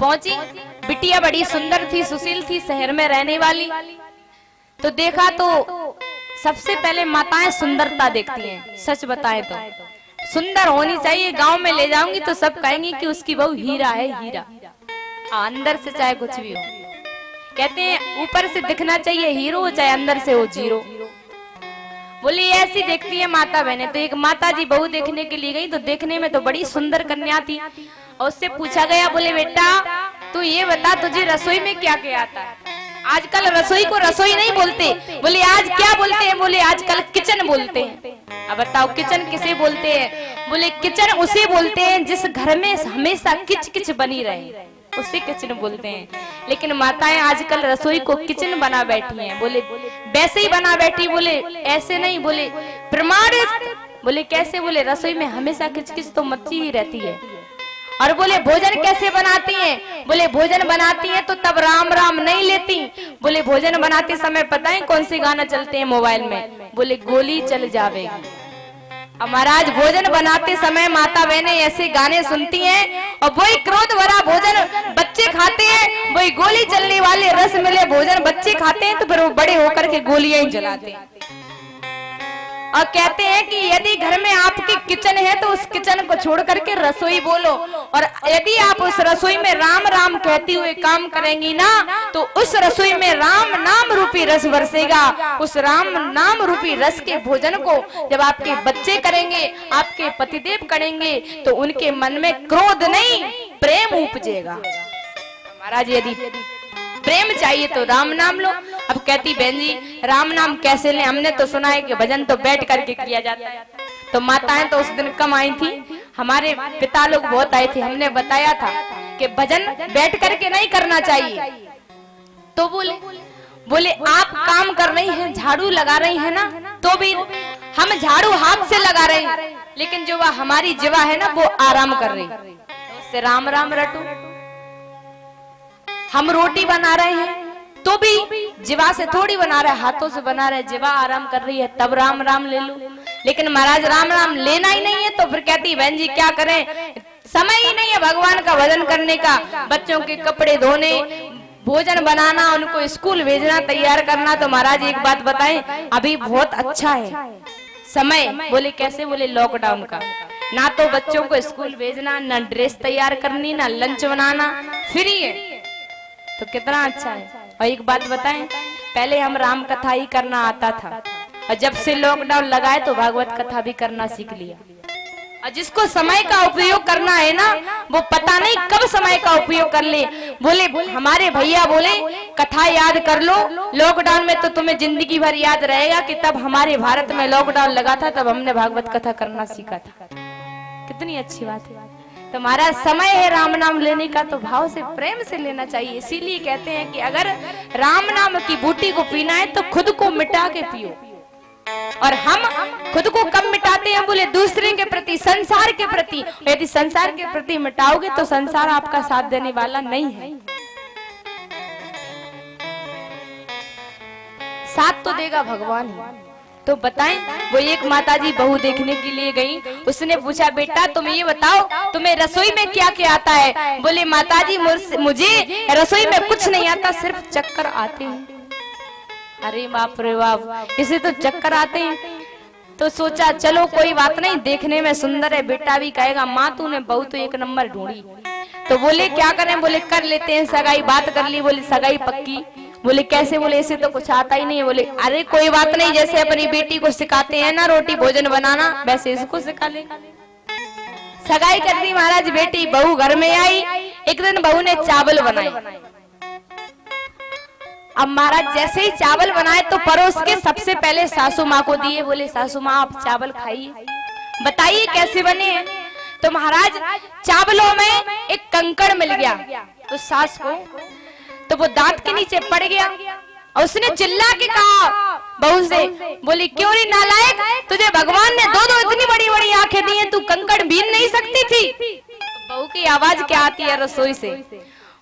पहुंची, बिटिया बड़ी सुंदर थी, सुशील थी, शहर में रहने वाली। तो देखा तो सबसे पहले माताएं सुंदरता देखती हैं। सच बताएं तो सुंदर होनी चाहिए। गांव में ले जाऊंगी तो सब कहेंगे कि उसकी बहू हीरा है, हीरा। अंदर से चाहे कुछ भी हो, कहते हैं ऊपर से दिखना चाहिए हीरो, चाहे अंदर से हो जीरो। बोली ऐसी देखती है माता बहने। तो एक माता जी बहू देखने के लिए गई, तो देखने में तो बड़ी सुंदर कन्या थी। और उससे पूछा गया, बोले बेटा तू ये बता तुझे रसोई में क्या क्या आता है? आजकल रसोई को रसोई नहीं बोलते। बोले आज क्या बोलते हैं? बोले आजकल किचन बोलते हैं। अब बताओ किचन किसे बोलते हैं? बोले किचन उसे बोलते हैं जिस घर में हमेशा किच किच बनी रहे, उसे किचन बोलते हैं। लेकिन माताएं आजकल रसोई को किचन बना बैठी हैं। बोले वैसे ही बना बैठी। बोले ऐसे नहीं, बोले प्रमाणित। बोले कैसे? बोले रसोई में हमेशा किच किच तो मची ही रहती है। और बोले भोजन कैसे बनाती हैं? बोले भोजन बनाती हैं तो तब राम राम नहीं लेती। बोले भोजन बनाते समय पता है कौन से गाना चलते हैं मोबाइल में? बोले गोली चल जावेगी। अब महाराज भोजन बनाते समय माता बहनें ऐसे गाने सुनती हैं, और वही क्रोध भरा भोजन बच्चे खाते हैं, वही गोली चलने वाले रस मिले भोजन बच्चे खाते हैं, तो फिर वो बड़े होकर के गोलियां ही जलाते हैं। और कहते हैं कि यदि घर में आपकी किचन है तो उस किचन को छोड़ करके रसोई बोलो, और यदि आप उस रसोई में राम राम कहती हुए काम करेंगी ना, तो उस रसोई में राम नाम रूपी रस बरसेगा। उस राम नाम रूपी रस के भोजन को जब आपके बच्चे करेंगे, आपके पतिदेव करेंगे, तो उनके मन में क्रोध नहीं प्रेम उपजेगा। महाराज यदि प्रेम चाहिए तो राम नाम लो। अब कहती बहन जी राम नाम कैसे ले? हमने तो सुना है कि भजन तो बैठ करके किया जाता है। तो माताएं तो उस दिन कम आई थी, हमारे पिता लोग बहुत आए थे। हमने बताया था कि भजन बैठ करके नहीं करना चाहिए। तो बोले आप काम कर रही हैं, झाड़ू लगा रही हैं ना, तो भी हम झाड़ू हाथ से लगा रहे हैं, लेकिन जो वह हमारी जीवा है ना वो आराम कर रही, उससे राम राम रटो। हम रोटी बना रहे हैं तो भी जीवा से थोड़ी बना रहे, हाथों से बना रहे, जीवा आराम कर रही है, तब राम राम ले लो। लेकिन महाराज राम राम लेना ही नहीं है, तो फिर कहती बहन जी क्या करें, समय ही नहीं है भगवान का भजन करने का। बच्चों के कपड़े धोने, भोजन बनाना, उनको स्कूल भेजना, तैयार करना। तो महाराज एक बात बताएं, अभी बहुत अच्छा है समय। बोले कैसे? बोले लॉकडाउन का, ना तो बच्चों को स्कूल भेजना, ना ड्रेस तैयार करनी, ना लंच बनाना, फ्री है। तो कितना अच्छा है। और एक बात बताएं, पहले हम राम कथा ही करना आता था, और जब से लॉकडाउन लगाए तो भागवत कथा भी करना सीख लिया। और जिसको समय का उपयोग करना है ना, वो पता नहीं कब समय का उपयोग कर ले। बोले हमारे भैया बोले कथा याद कर लो, लॉकडाउन में तो तुम्हें जिंदगी भर याद रहेगा कि तब हमारे भारत में लॉकडाउन लगा था, तब हमने भागवत कथा करना सीखा था। कितनी अच्छी बात है। तो हमारा समय है राम नाम लेने का, तो भाव से प्रेम से लेना चाहिए। इसीलिए कहते हैं कि अगर राम नाम की बूटी को पीना है तो खुद को मिटा के पियो। और हम खुद को कब मिटाते हैं? बोले दूसरे के प्रति, संसार के प्रति। यदि संसार के प्रति मिटाओगे तो संसार आपका साथ देने वाला नहीं है। साथ तो देगा भगवान ही। तो बताएं, वो एक माताजी बहू देखने के लिए गई। उसने पूछा बेटा तुम ये बताओ तुम्हें रसोई में क्या क्या आता है? बोले माताजी मुझे रसोई में कुछ नहीं आता, सिर्फ चक्कर आते हैं। अरे बाप रे बाप, इसे तो चक्कर आते हैं। तो सोचा चलो कोई बात नहीं, देखने में सुंदर है, बेटा भी कहेगा माँ तूने बहू तो एक नंबर ढूंढी। तो बोले क्या करें? बोले कर लेते हैं सगाई। बात कर ली, बोले सगाई पक्की। बोले कैसे? बोले इसे तो कुछ आता ही नहीं है। बोले अरे कोई बात नहीं, जैसे अपनी बेटी को सिखाते हैं ना रोटी भोजन बनाना, वैसे इसको सिखा ले। सगाई कर दी महाराज। बेटी बहू घर में आई। एक दिन बहू ने चावल बनाए। अब महाराज जैसे ही चावल बनाए तो परोस के सबसे पहले सासू माँ को दिए। बोले सासू माँ आप चावल खाइए, बताइए कैसे बने हैं। तो महाराज चावलों में एक कंकड़ मिल गया तो सास को, तो वो दांत के नीचे पड़ गया। और उसने चिल्ला के कहा बहू से, बोली क्यों रे नालायक, तुझे भगवान ने दो इतनी बड़ी बड़ी आंखें दी हैं, तू कंकड़ बीन नहीं सकती थी? बहू की आवाज क्या आती है रसोई से?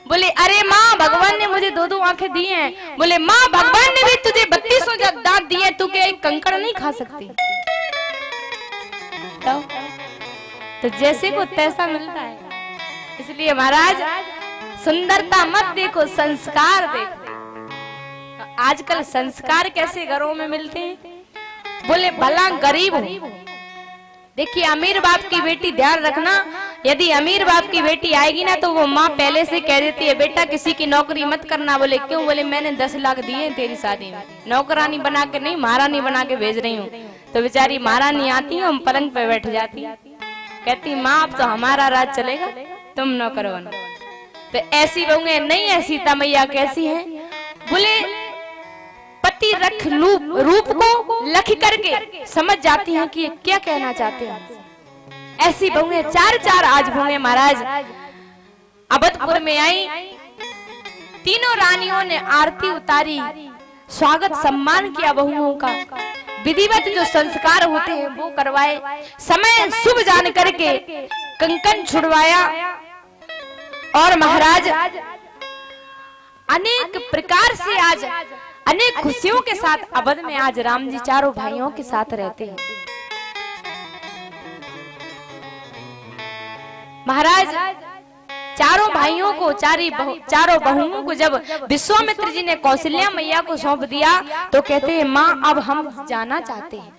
बोले अरे माँ भगवान ने मुझे दो आंखें दी हैं। बोले माँ भगवान ने भी तुझे 3200 दांत दिए, तू क्या एक कंकड़ नहीं खा सकती? तो जैसे को तैसा मिलता है। इसलिए महाराज सुंदरता मत देखो, संस्कार देखो। आजकल संस्कार कैसे घरों में मिलते हैं? बोले भला गरीब हो। देखिए अमीर बाप की बेटी, ध्यान रखना, यदि अमीर बाप की बेटी आएगी ना तो वो माँ पहले से कह देती है बेटा किसी की नौकरी मत करना। बोले क्यों? बोले मैंने 10 लाख दिए तेरी शादी में, नौकरानी बना के नहीं महारानी बना के भेज रही हूँ। तो बेचारी महारानी आती है, हम पलंग पे बैठ जाती, कहती माँ अब तो हमारा राज चलेगा, तुम नौकर बनो। तो ऐसी बहुएं नहीं है। सीता मैया कैसी है? बोले पति रख रूप को लख करके समझ जाती हैं कि ये क्या कहना चाहते हैं। ऐसी बहुएं चार आज बहुएं महाराज अवधपुर में आई। तीनों रानियों ने आरती उतारी, स्वागत सम्मान किया बहुओं का, विधिवत जो संस्कार होते हैं वो करवाए, समय शुभ जान करके कंकन छुड़वाया। और महाराज अनेक प्रकार से आज अनेक खुशियों के साथ अवध में आज राम जी चारों भाइयों के साथ रहते हैं। महाराज चारों भाइयों को चारों बहुओं को जब विश्वामित्र जी ने कौशल्या मैया को सौंप दिया तो कहते हैं माँ अब हम जाना चाहते हैं,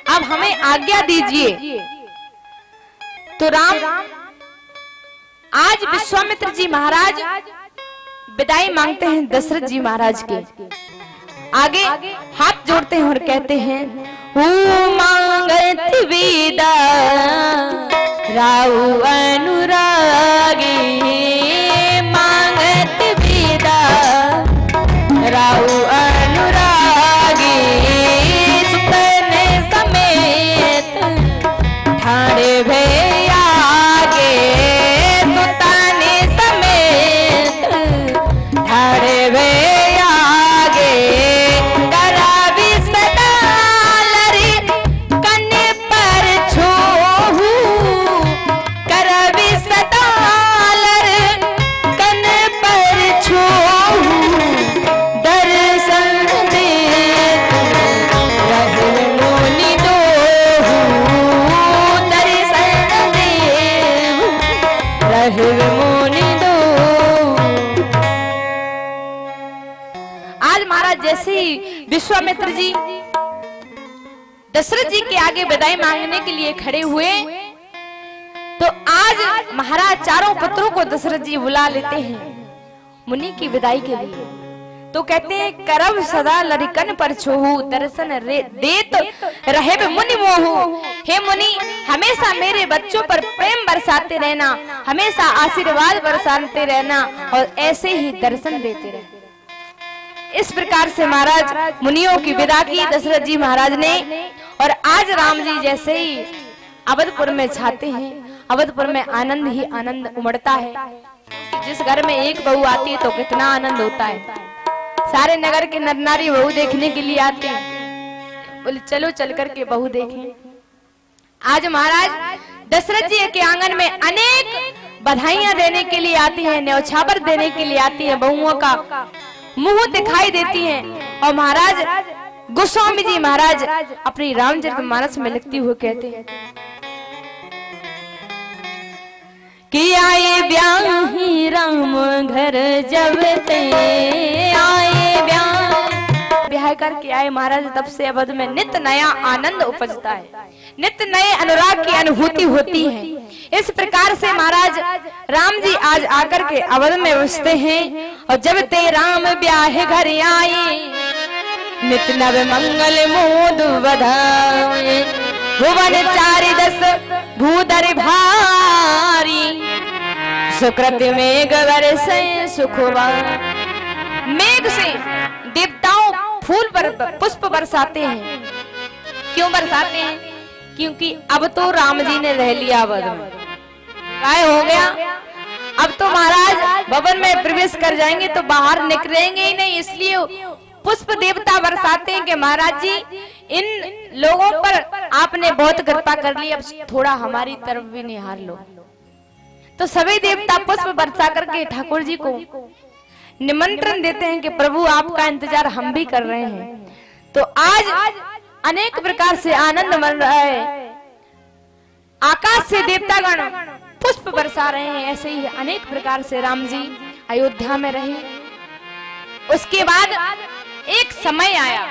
अब हमें आज्ञा दीजिए। तो राम आज विश्वामित्र जी महाराज विदाई मांगते हैं दशरथ जी महाराज के आगे, हाथ जोड़ते हैं और कहते हैं मांगत विदा राउ अनुरागी, मांगत विदा राउ अनुरागी, सुतने समेत ठाणे भे आगे, सुतने समेत ठाणे भे आगे, करावी सदा लरी कन्ने पर छोहू, करावी सदा लर कन्ने पर छोहू, दर्शन दे रहे मोनी दोहू, दर्शन दे रहे मोनी दो। आज महाराज जैसे ही विश्वामित्र जी दशरथ जी के आगे विदाई मांगने के लिए खड़े हुए तो आज महाराज चारों पुत्रों को दशरथ जी बुला लेते हैं मुनि की विदाई के लिए। तो कहते हैं करब सदा लरिकन पर छोहू, दर्शन देत रहे मुनि मोहू। हे मुनि हमेशा मेरे बच्चों पर प्रेम बरसाते रहना, हमेशा आशीर्वाद बरसाते रहना और ऐसे ही दर्शन देते रहना। इस प्रकार से महाराज मुनियों की विदा की दशरथ जी महाराज ने। और आज राम जी जैसे ही अवधपुर में छाते हैं, अवधपुर में आनंद ही आनंद उमड़ता है। जिस घर में एक बहू आती है तो कितना आनंद होता है। सारे नगर के नर नारी बहू देखने के लिए आते हैं। बोले चलो चल करके बहू देखें। आज महाराज दशरथ जी के आंगन में अनेक बधाइयां देने के लिए आती हैं, न्यौछावर देने के लिए आती हैं, बहुओं का मुंह दिखाई देती हैं। और महाराज गोस्वामी जी महाराज अपनी रामचरितमानस में लिखती हुए कहते हैं कि आए ब्याही राम घर जब ते आए ब्याह करके आए महाराज, तब से अवध में नित्य नया आनंद उपजता है, नित्य नए अनुराग की अनुभूति होती है। इस प्रकार से महाराज राम जी आज आकर के अवध में बसते हैं। और जब ते राम ब्याह घर आए, नित्य नव मंगल मोद बधाए, भुवन चारि दस भूधर भारी, सुकृत मेघ बरसे सुखवा। मेघ से देवताओं फूल पुष्प बरसाते हैं। क्यों बरसाते हैं? क्योंकि अब तो राम जी ने रह लिया अवध में। काय हो गया? अब तो महाराज भवन में प्रवेश कर जाएंगे तो बाहर निकलेंगे ही नहीं, इसलिए पुष्प देवता बरसाते हैं कि महाराज जी इन लोगों पर आपने बहुत कृपा कर ली, अब थोड़ा हमारी तरफ भी निहार लो। तो सभी देवता पुष्प बरसा करके ठाकुर जी को निमंत्रण देते हैं कि प्रभु आपका इंतजार हम भी कर रहे हैं। तो आज अनेक प्रकार से आनंद मन रहा है। आकाश से देवतागण पुष्प बरसा रहे हैं। ऐसे ही अनेक प्रकार से राम जी अयोध्या में रहे। उसके बाद एक समय आया।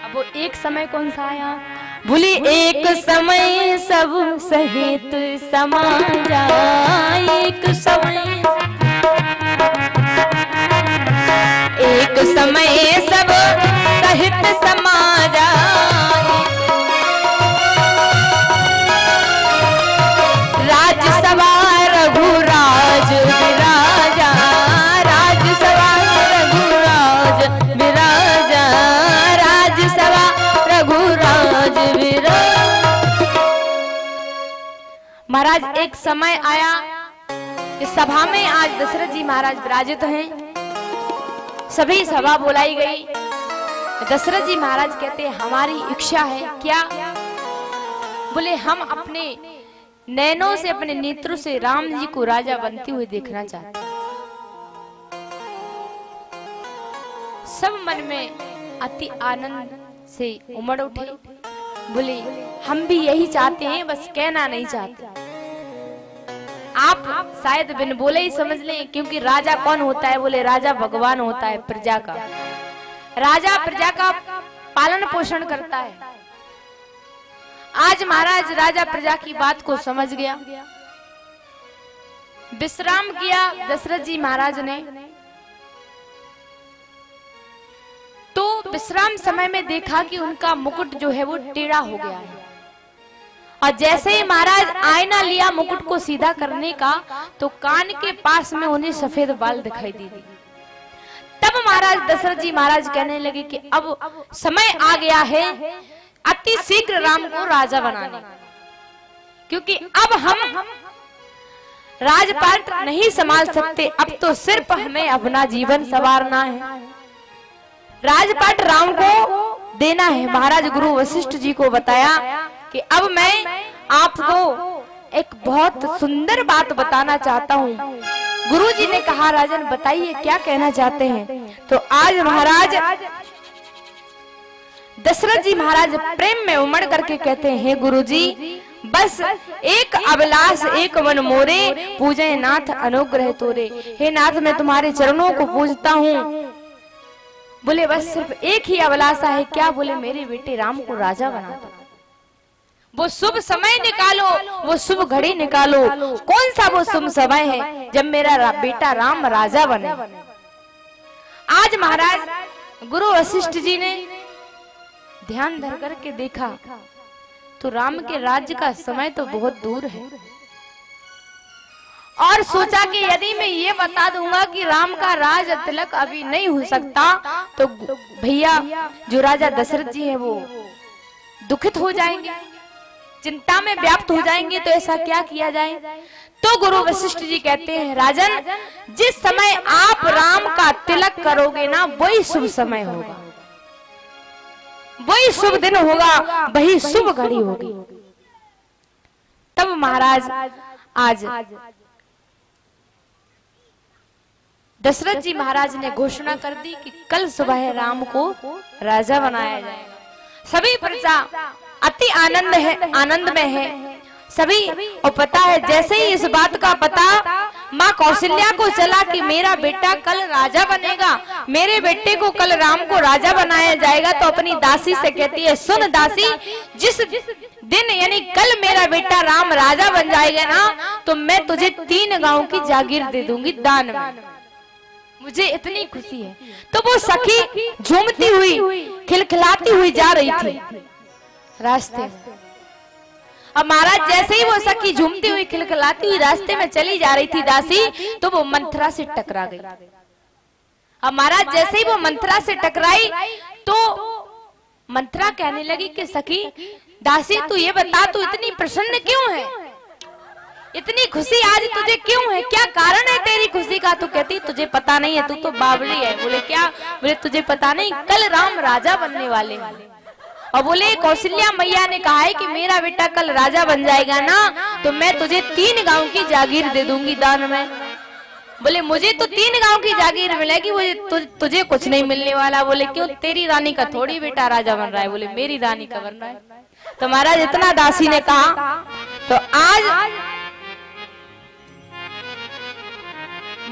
अब वो एक समय कौन सा आया? बोले एक समय सब सहित समाजा, एक समय सब सहित समाजा, राजसभा रघुराज विराजा, राजसभा रघुराज विराजा, राजसभा रघुराज विराज। महाराज एक समय आया इस सभा में आज दशरथ जी महाराज विराजित हैं। सभी सभा बुलाई गई। दशरथ जी महाराज कहते हमारी इच्छा है क्या? बोले हम अपने नैनों से, अपने नेत्रों से राम जी को राजा बनते हुए देखना चाहते हैं। सब मन में अति आनंद से उमड़ उठे। बोले हम भी यही चाहते हैं, बस कहना नहीं चाहते। आप शायद बिन बोले ही समझ लें, क्योंकि राजा कौन होता है? बोले राजा भगवान होता है प्रजा का। राजा प्रजा का पालन पोषण करता है। आज महाराज राजा प्रजा की बात को समझ गया। विश्राम किया दशरथ जी महाराज ने। तो विश्राम समय में देखा कि उनका मुकुट जो है वो टेढ़ा हो गया है। और जैसे ही महाराज आईना लिया मुकुट को सीधा करने का, तो कान के पास में उन्हें सफेद बाल दिखाई दी। तब महाराज दशरथ जी महाराज कहने लगे कि अब समय आ गया है अति शीघ्र राम को राजा बनाने, क्योंकि अब हम राजपाट नहीं संभाल सकते। अब तो सिर्फ हमें अपना जीवन संवारना है, राजपाट राम को देना है। महाराज गुरु वशिष्ठ जी को बताया कि अब मैं आपको एक बहुत सुंदर बात बताना चाहता हूँ। गुरुजी ने कहा राजन बताइए क्या कहना चाहते हैं? तो आज महाराज दशरथ जी महाराज प्रेम में उमड़ करके कहते हैं, गुरुजी बस एक अभिलाष एक मन मोरे, पूजे नाथ अनुग्रह तोरे। हे नाथ मैं तुम्हारे चरणों को पूजता हूँ। बोले बस सिर्फ एक ही अभिलाषा है। क्या? बोले मेरे बेटे राम को राजा बना दो। वो शुभ समय निकालो, वो शुभ घड़ी निकालो। कौन सा वो शुभ समय है जब मेरा बेटा राम राजा बने? आज महाराज गुरु वशिष्ठ जी ने ध्यान धर करके देखा तो राम के राज्य का समय तो बहुत दूर है। और सोचा कि यदि मैं ये बता दूंगा कि राम का राज तिलक अभी नहीं हो सकता, तो भैया जो राजा दशरथ जी है वो दुखित हो जाएंगे, चिंता में व्याप्त हो जाएंगे। तो ऐसा क्या किया जाए? तो गुरु वशिष्ठ जी कहते हैं, राजन जिस समय आप राम का तिलक करोगे ना, वही शुभ समय होगा, वही शुभ दिन होगा, वही शुभ घड़ी होगी। तब महाराज आज दशरथ जी महाराज ने घोषणा कर दी कि कल सुबह राम को राजा बनाया जाएगा। सभी प्रजा अति आनंद में है सभी। और पता है जैसे ही इस बात का पता माँ कौशल्या को चला कि मेरा बेटा कल राजा बनेगा, मेरे बेटे को कल राम को राजा बनाया जाएगा, तो अपनी दासी से कहती है, सुन दासी, जिस दिन यानी कल मेरा बेटा राम राजा बन जाएगा ना, तो मैं तुझे 3 गांव की जागीर दे दूंगी दान में, मुझे इतनी खुशी है। तो वो सखी झूमती हुई खिलखिलाती हुई जा रही थी रास्ते। अब महाराज जैसे ही वो सखी झूमती हुई खिलखिलाती हुई रास्ते में चली जा रही थी दासी, तो वो मंथरा से टकरा गई। अब महाराज जैसे ही वो मंथरा से टकराई तो मंथरा कहने लगी कि सखी दासी तू ये बता, तू इतनी प्रसन्न क्यों है, इतनी खुशी आज तुझे क्यों है, क्या कारण है तेरी खुशी का? तू कहती तुझे पता नहीं है, तू तो बावली है। बोले क्या? बोले तुझे पता नहीं, कल राम राजा बनने वाले। और बोले कौशल्या मैया ने कहा है कि मेरा बेटा कल राजा बन जाएगा ना, तो मैं तुझे 3 गांव की जागीर दे दूंगी दान में। बोले मुझे तो 3 गांव की जागीर मिलेगी, वो तुझे कुछ नहीं मिलने वाला। बोले क्यों? तेरी रानी का थोड़ी बेटा राजा बन रहा है। बोले मेरी रानी का बन रहा है। तो महाराज इतना दासी ने कहा। तो आज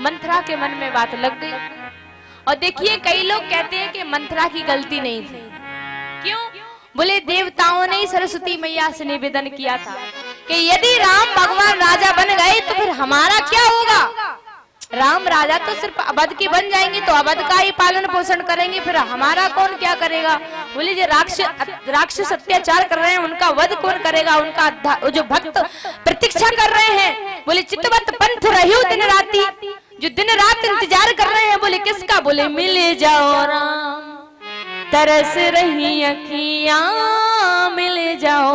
मंथरा के मन में बात लग गई। और देखिए कई लोग कहते हैं कि मंथरा की गलती नहीं थी। क्यों? बोले देवताओं ने सरस्वती मैया से निवेदन किया था कि यदि राम भगवान राजा बन गए तो फिर हमारा क्या होगा? राम राजा तो सिर्फ अवध के बन जाएंगे तो अवध का ही पालन पोषण करेंगे, फिर हमारा कौन क्या करेगा? बोले जो राक्षस अत्याचार कर रहे हैं उनका वध कौन करेगा? उनका जो भक्त प्रतीक्षा कर रहे हैं, बोले चितवत पंथ रहियो दिन राती, जो दिन रात इंतजार कर रहे हैं, बोले किसका? बोले मिले जाओ राम, तरस रही अखियां मिले जाओ।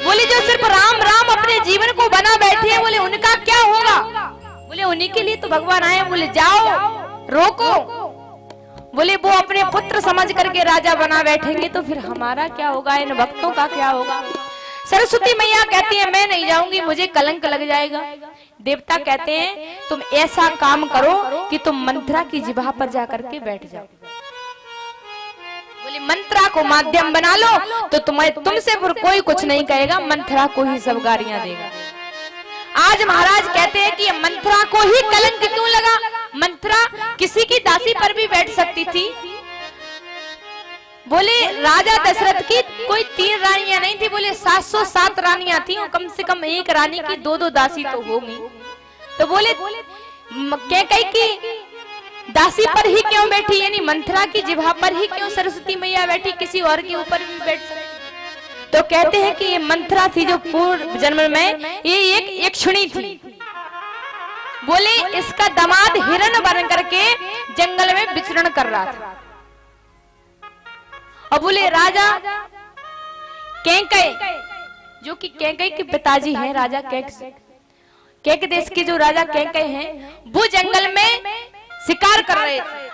बोले जो सिर्फ राम राम अपने जीवन को बना बैठे हैं, बोले उनका क्या होगा? बोले उन्हीं के लिए तो भगवान आए। बोले जाओ रोको। बोले वो अपने पुत्र समझ करके राजा बना बैठेंगे तो फिर हमारा क्या होगा? इन भक्तों का क्या होगा? सरस्वती मैया कहती है मैं नहीं जाऊंगी, मुझे कलंक लग जाएगा। देवता कहते हैं तुम ऐसा काम करो कि तुम मंथरा की जिह्वा पर जाकर के बैठ जाओ। बोले मंथरा को माध्यम बना लो तो तुमसे कोई कुछ नहीं कहेगा, मंथरा को ही सब गालियां देगा। आज महाराज कहते हैं कि मंथरा को ही कलंक क्यों लगा? मंथरा किसी की दासी पर भी बैठ सकती थी। बोले राजा दशरथ की कोई 3 रानियां नहीं थी, बोले 707 रानियां थी, और कम से कम एक रानी की 2-2 दासी तो होगी। तो बोले कैकेयी की दासी पर ही क्यों बैठी, यानी मंथरा की जिह्वा पर ही क्यों सरस्वती मैया बैठी, किसी और के ऊपर भी बैठ सकती? तो कहते हैं कि ये मंथरा थी जो पूर्व जन्म में ये एक यक्षिणी थी। बोले इसका दामाद हिरण बन करके जंगल में विचरण कर रहा था। और बोले राजा कैकेयी, जो कि कैकेयी के पिताजी हैं राजा कैक देश के जो राजा कैकेयी हैं, वो जंगल में शिकार कर रहे थे।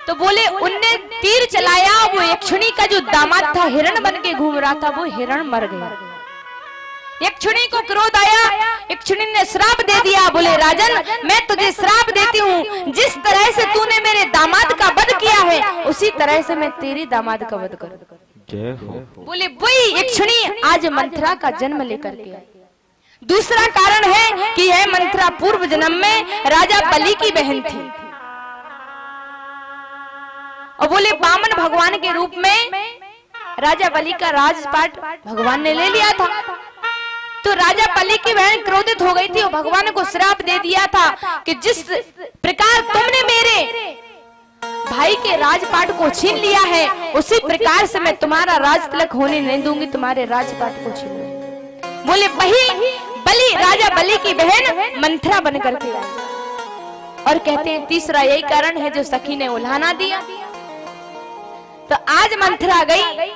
तो बोले उनने तीर चलाया, वो यक्षिणी का जो दामाद था हिरण बन के घूम रहा था, वो हिरण मर गया। यक्षिणी को क्रोध आया, यक्षिणी ने श्राप दे दिया। बोले राजन मैं तुझे श्राप देती हूँ, जिस तरह से तूने मेरे दामाद का वध किया है उसी तरह से मैं तेरे दामाद का वध करूँ। बोले वही यक्षिणी आज मंथरा का जन्म लेकर के आई। दूसरा कारण है कि यह मंथरा पूर्व जन्म में राजा बलि की बहन थी। और बोले वामन भगवान के रूप में राजा बलि का राजपाट भगवान ने ले लिया था। तो राजा बलि की बहन क्रोधित हो गई थी और भगवान को श्राप दे दिया था कि जिस प्रकार तुमने मेरे भाई के राजपाट को छीन लिया है उसी प्रकार से मैं तुम्हारा राज तिलक होने नहीं दूंगी, तुम्हारे राजपाट को छीन लूंगी। बोले वही बलि राजा बलि की बहन मंथरा बन करके आई। और कहते हैं तीसरा यही कारण है जो सखी ने उल्हाना दिया। तो आज मंथरा गई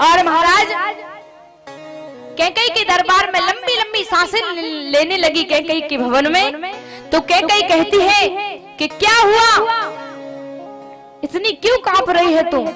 और महाराज कैकेयी के दरबार में लंबी लंबी सांसें लेने लगी कैकेयी के भवन में। तो कैकेयी कहती है कि क्या हुआ, इतनी क्यों कांप रही है तुम?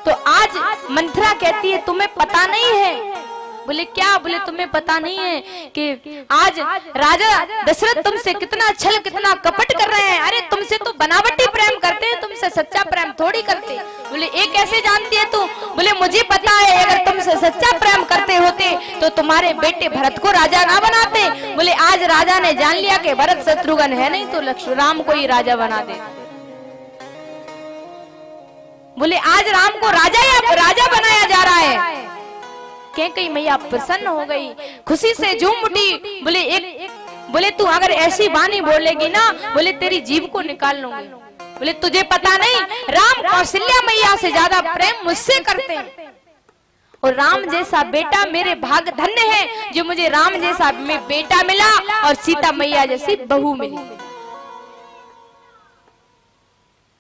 तो आज मंथरा कहती है तुम्हें पता नहीं है। बोले क्या? बोले तुम्हें पता नहीं है कि आज राजा दशरथ तुमसे कितना छल कितना कपट कर रहे हैं। अरे तुमसे तो बनावटी प्रेम करते हैं, तुमसे सच्चा प्रेम थोड़ी करते। बोले ये कैसे जानती है तू? बोले मुझे पता है, अगर तुमसे सच्चा प्रेम करते होते तो तुम्हारे बेटे भरत को राजा ना बनाते। बोले आज राजा ने जान लिया कि भरत शत्रुघ्न है नहीं तो लक्ष्मण राम को ही राजा बना दे। बोले आज राम को राजा बनाया जा रहा है। कैकेयी मैया प्रसन्न हो गई, खुशी से झूम उठी। बोले तू अगर ऐसी वाणी बोलेगी ना, बोले तेरी जीभ को निकाल लूंगी। बोले तुझे पता नहीं राम कौशल्या मैया से ज्यादा प्रेम मुझसे करते हैं, और राम जैसा बेटा मेरे भाग धन्य है जो मुझे राम जैसा में बेटा मिला और सीता मैया जैसी बहू मिली।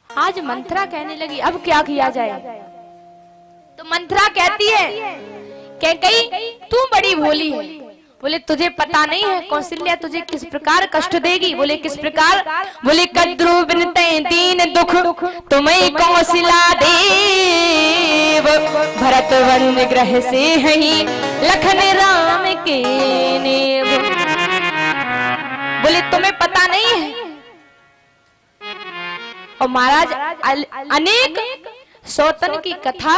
आज मंथरा कहने लगी अब क्या किया जाए? तो मंथरा कहती है कैकेयी तू बड़ी भोली है। बोले तुझे पता नहीं है कौशल्या तुझे किस प्रकार कष्ट देगी। बोले किस प्रकार? बोले कद्रु बिनते दीन दुख तुम्हें कौशल्या देव, भरत वन ग्रह से हई लखन राम के नेव। बोले तुम्हें पता नहीं है। और महाराज अनेक सौतन की कथा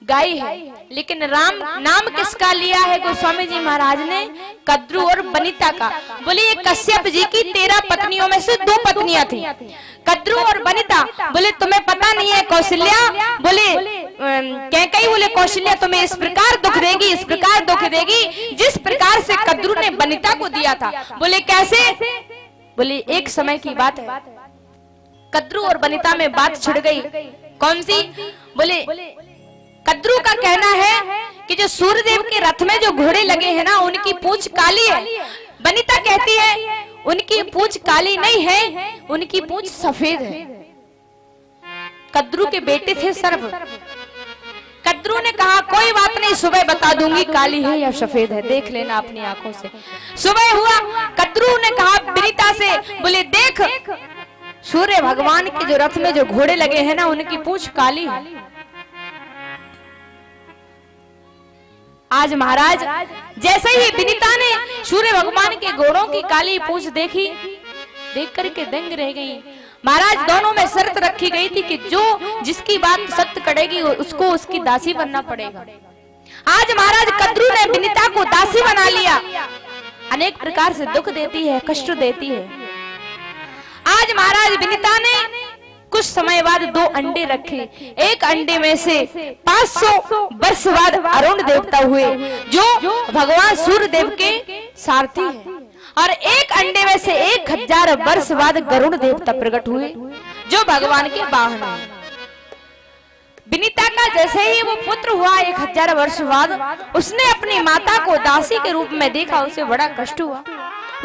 गाई है, लेकिन राम नाम किसका लिया है गोस्वामी जी महाराज ने? कद्रू और बनिता का। बोले ये कश्यप जी की 13 पत्नियों में से 2 पत्नियां थी, कद्रू और बनिता। बोले तुम्हें पता नहीं है कौशल्या? बोले कैकेयी बोले कौशल्या तुम्हें इस प्रकार दुख देगी, इस प्रकार दुख देगी जिस प्रकार से कद्रू ने बनिता को दिया था। बोले कैसे? बोले एक समय की बात है, कद्रू और बनिता में बात छिड़ गई। कौन सी? बोले कद्रू का कहना है कि जो सूर्यदेव के रथ में जो घोड़े लगे हैं ना, उनकी पूंछ काली है। बनिता कहती है उनकी पूंछ काली नहीं है, उनकी पूंछ सफेद है। कद्रू के बेटे थे सर्प। कद्रू ने कहा कोई बात नहीं, सुबह बता दूंगी काली है या सफेद है, देख लेना अपनी आंखों से। सुबह हुआ, कद्रू ने कहा बनिता से, बोले देख सूर्य भगवान के जो रथ में जो घोड़े लगे हैं ना, उनकी पूंछ काली है। आज महाराज जैसे ही विनीता ने सूर्य भगवान के घोड़ों की काली पूंछ देखी, देख करके दंग रह गई। महाराज दोनों में शर्त रखी गई थी कि जो जिसकी बात सत्य करेगी उसको उसकी दासी बनना पड़ेगा। आज महाराज कद्रू ने विनीता को दासी बना लिया। अनेक प्रकार से दुख देती है, कष्ट देती है। आज महाराज विनीता ने कुछ समय बाद 2 अंडे रखे। एक अंडे में से 500 वर्ष बाद अरुण देवता हुए, जो भगवान सूर्य देव के सारथी हैं, और एक अंडे में से 1000 वर्ष बाद गरुड़ देवता प्रकट हुए, जो भगवान के वाहन हैं। विनीता का जैसे ही वो पुत्र हुआ 1000 वर्ष बाद, उसने अपनी माता को दासी के रूप में देखा, उसे बड़ा कष्ट हुआ।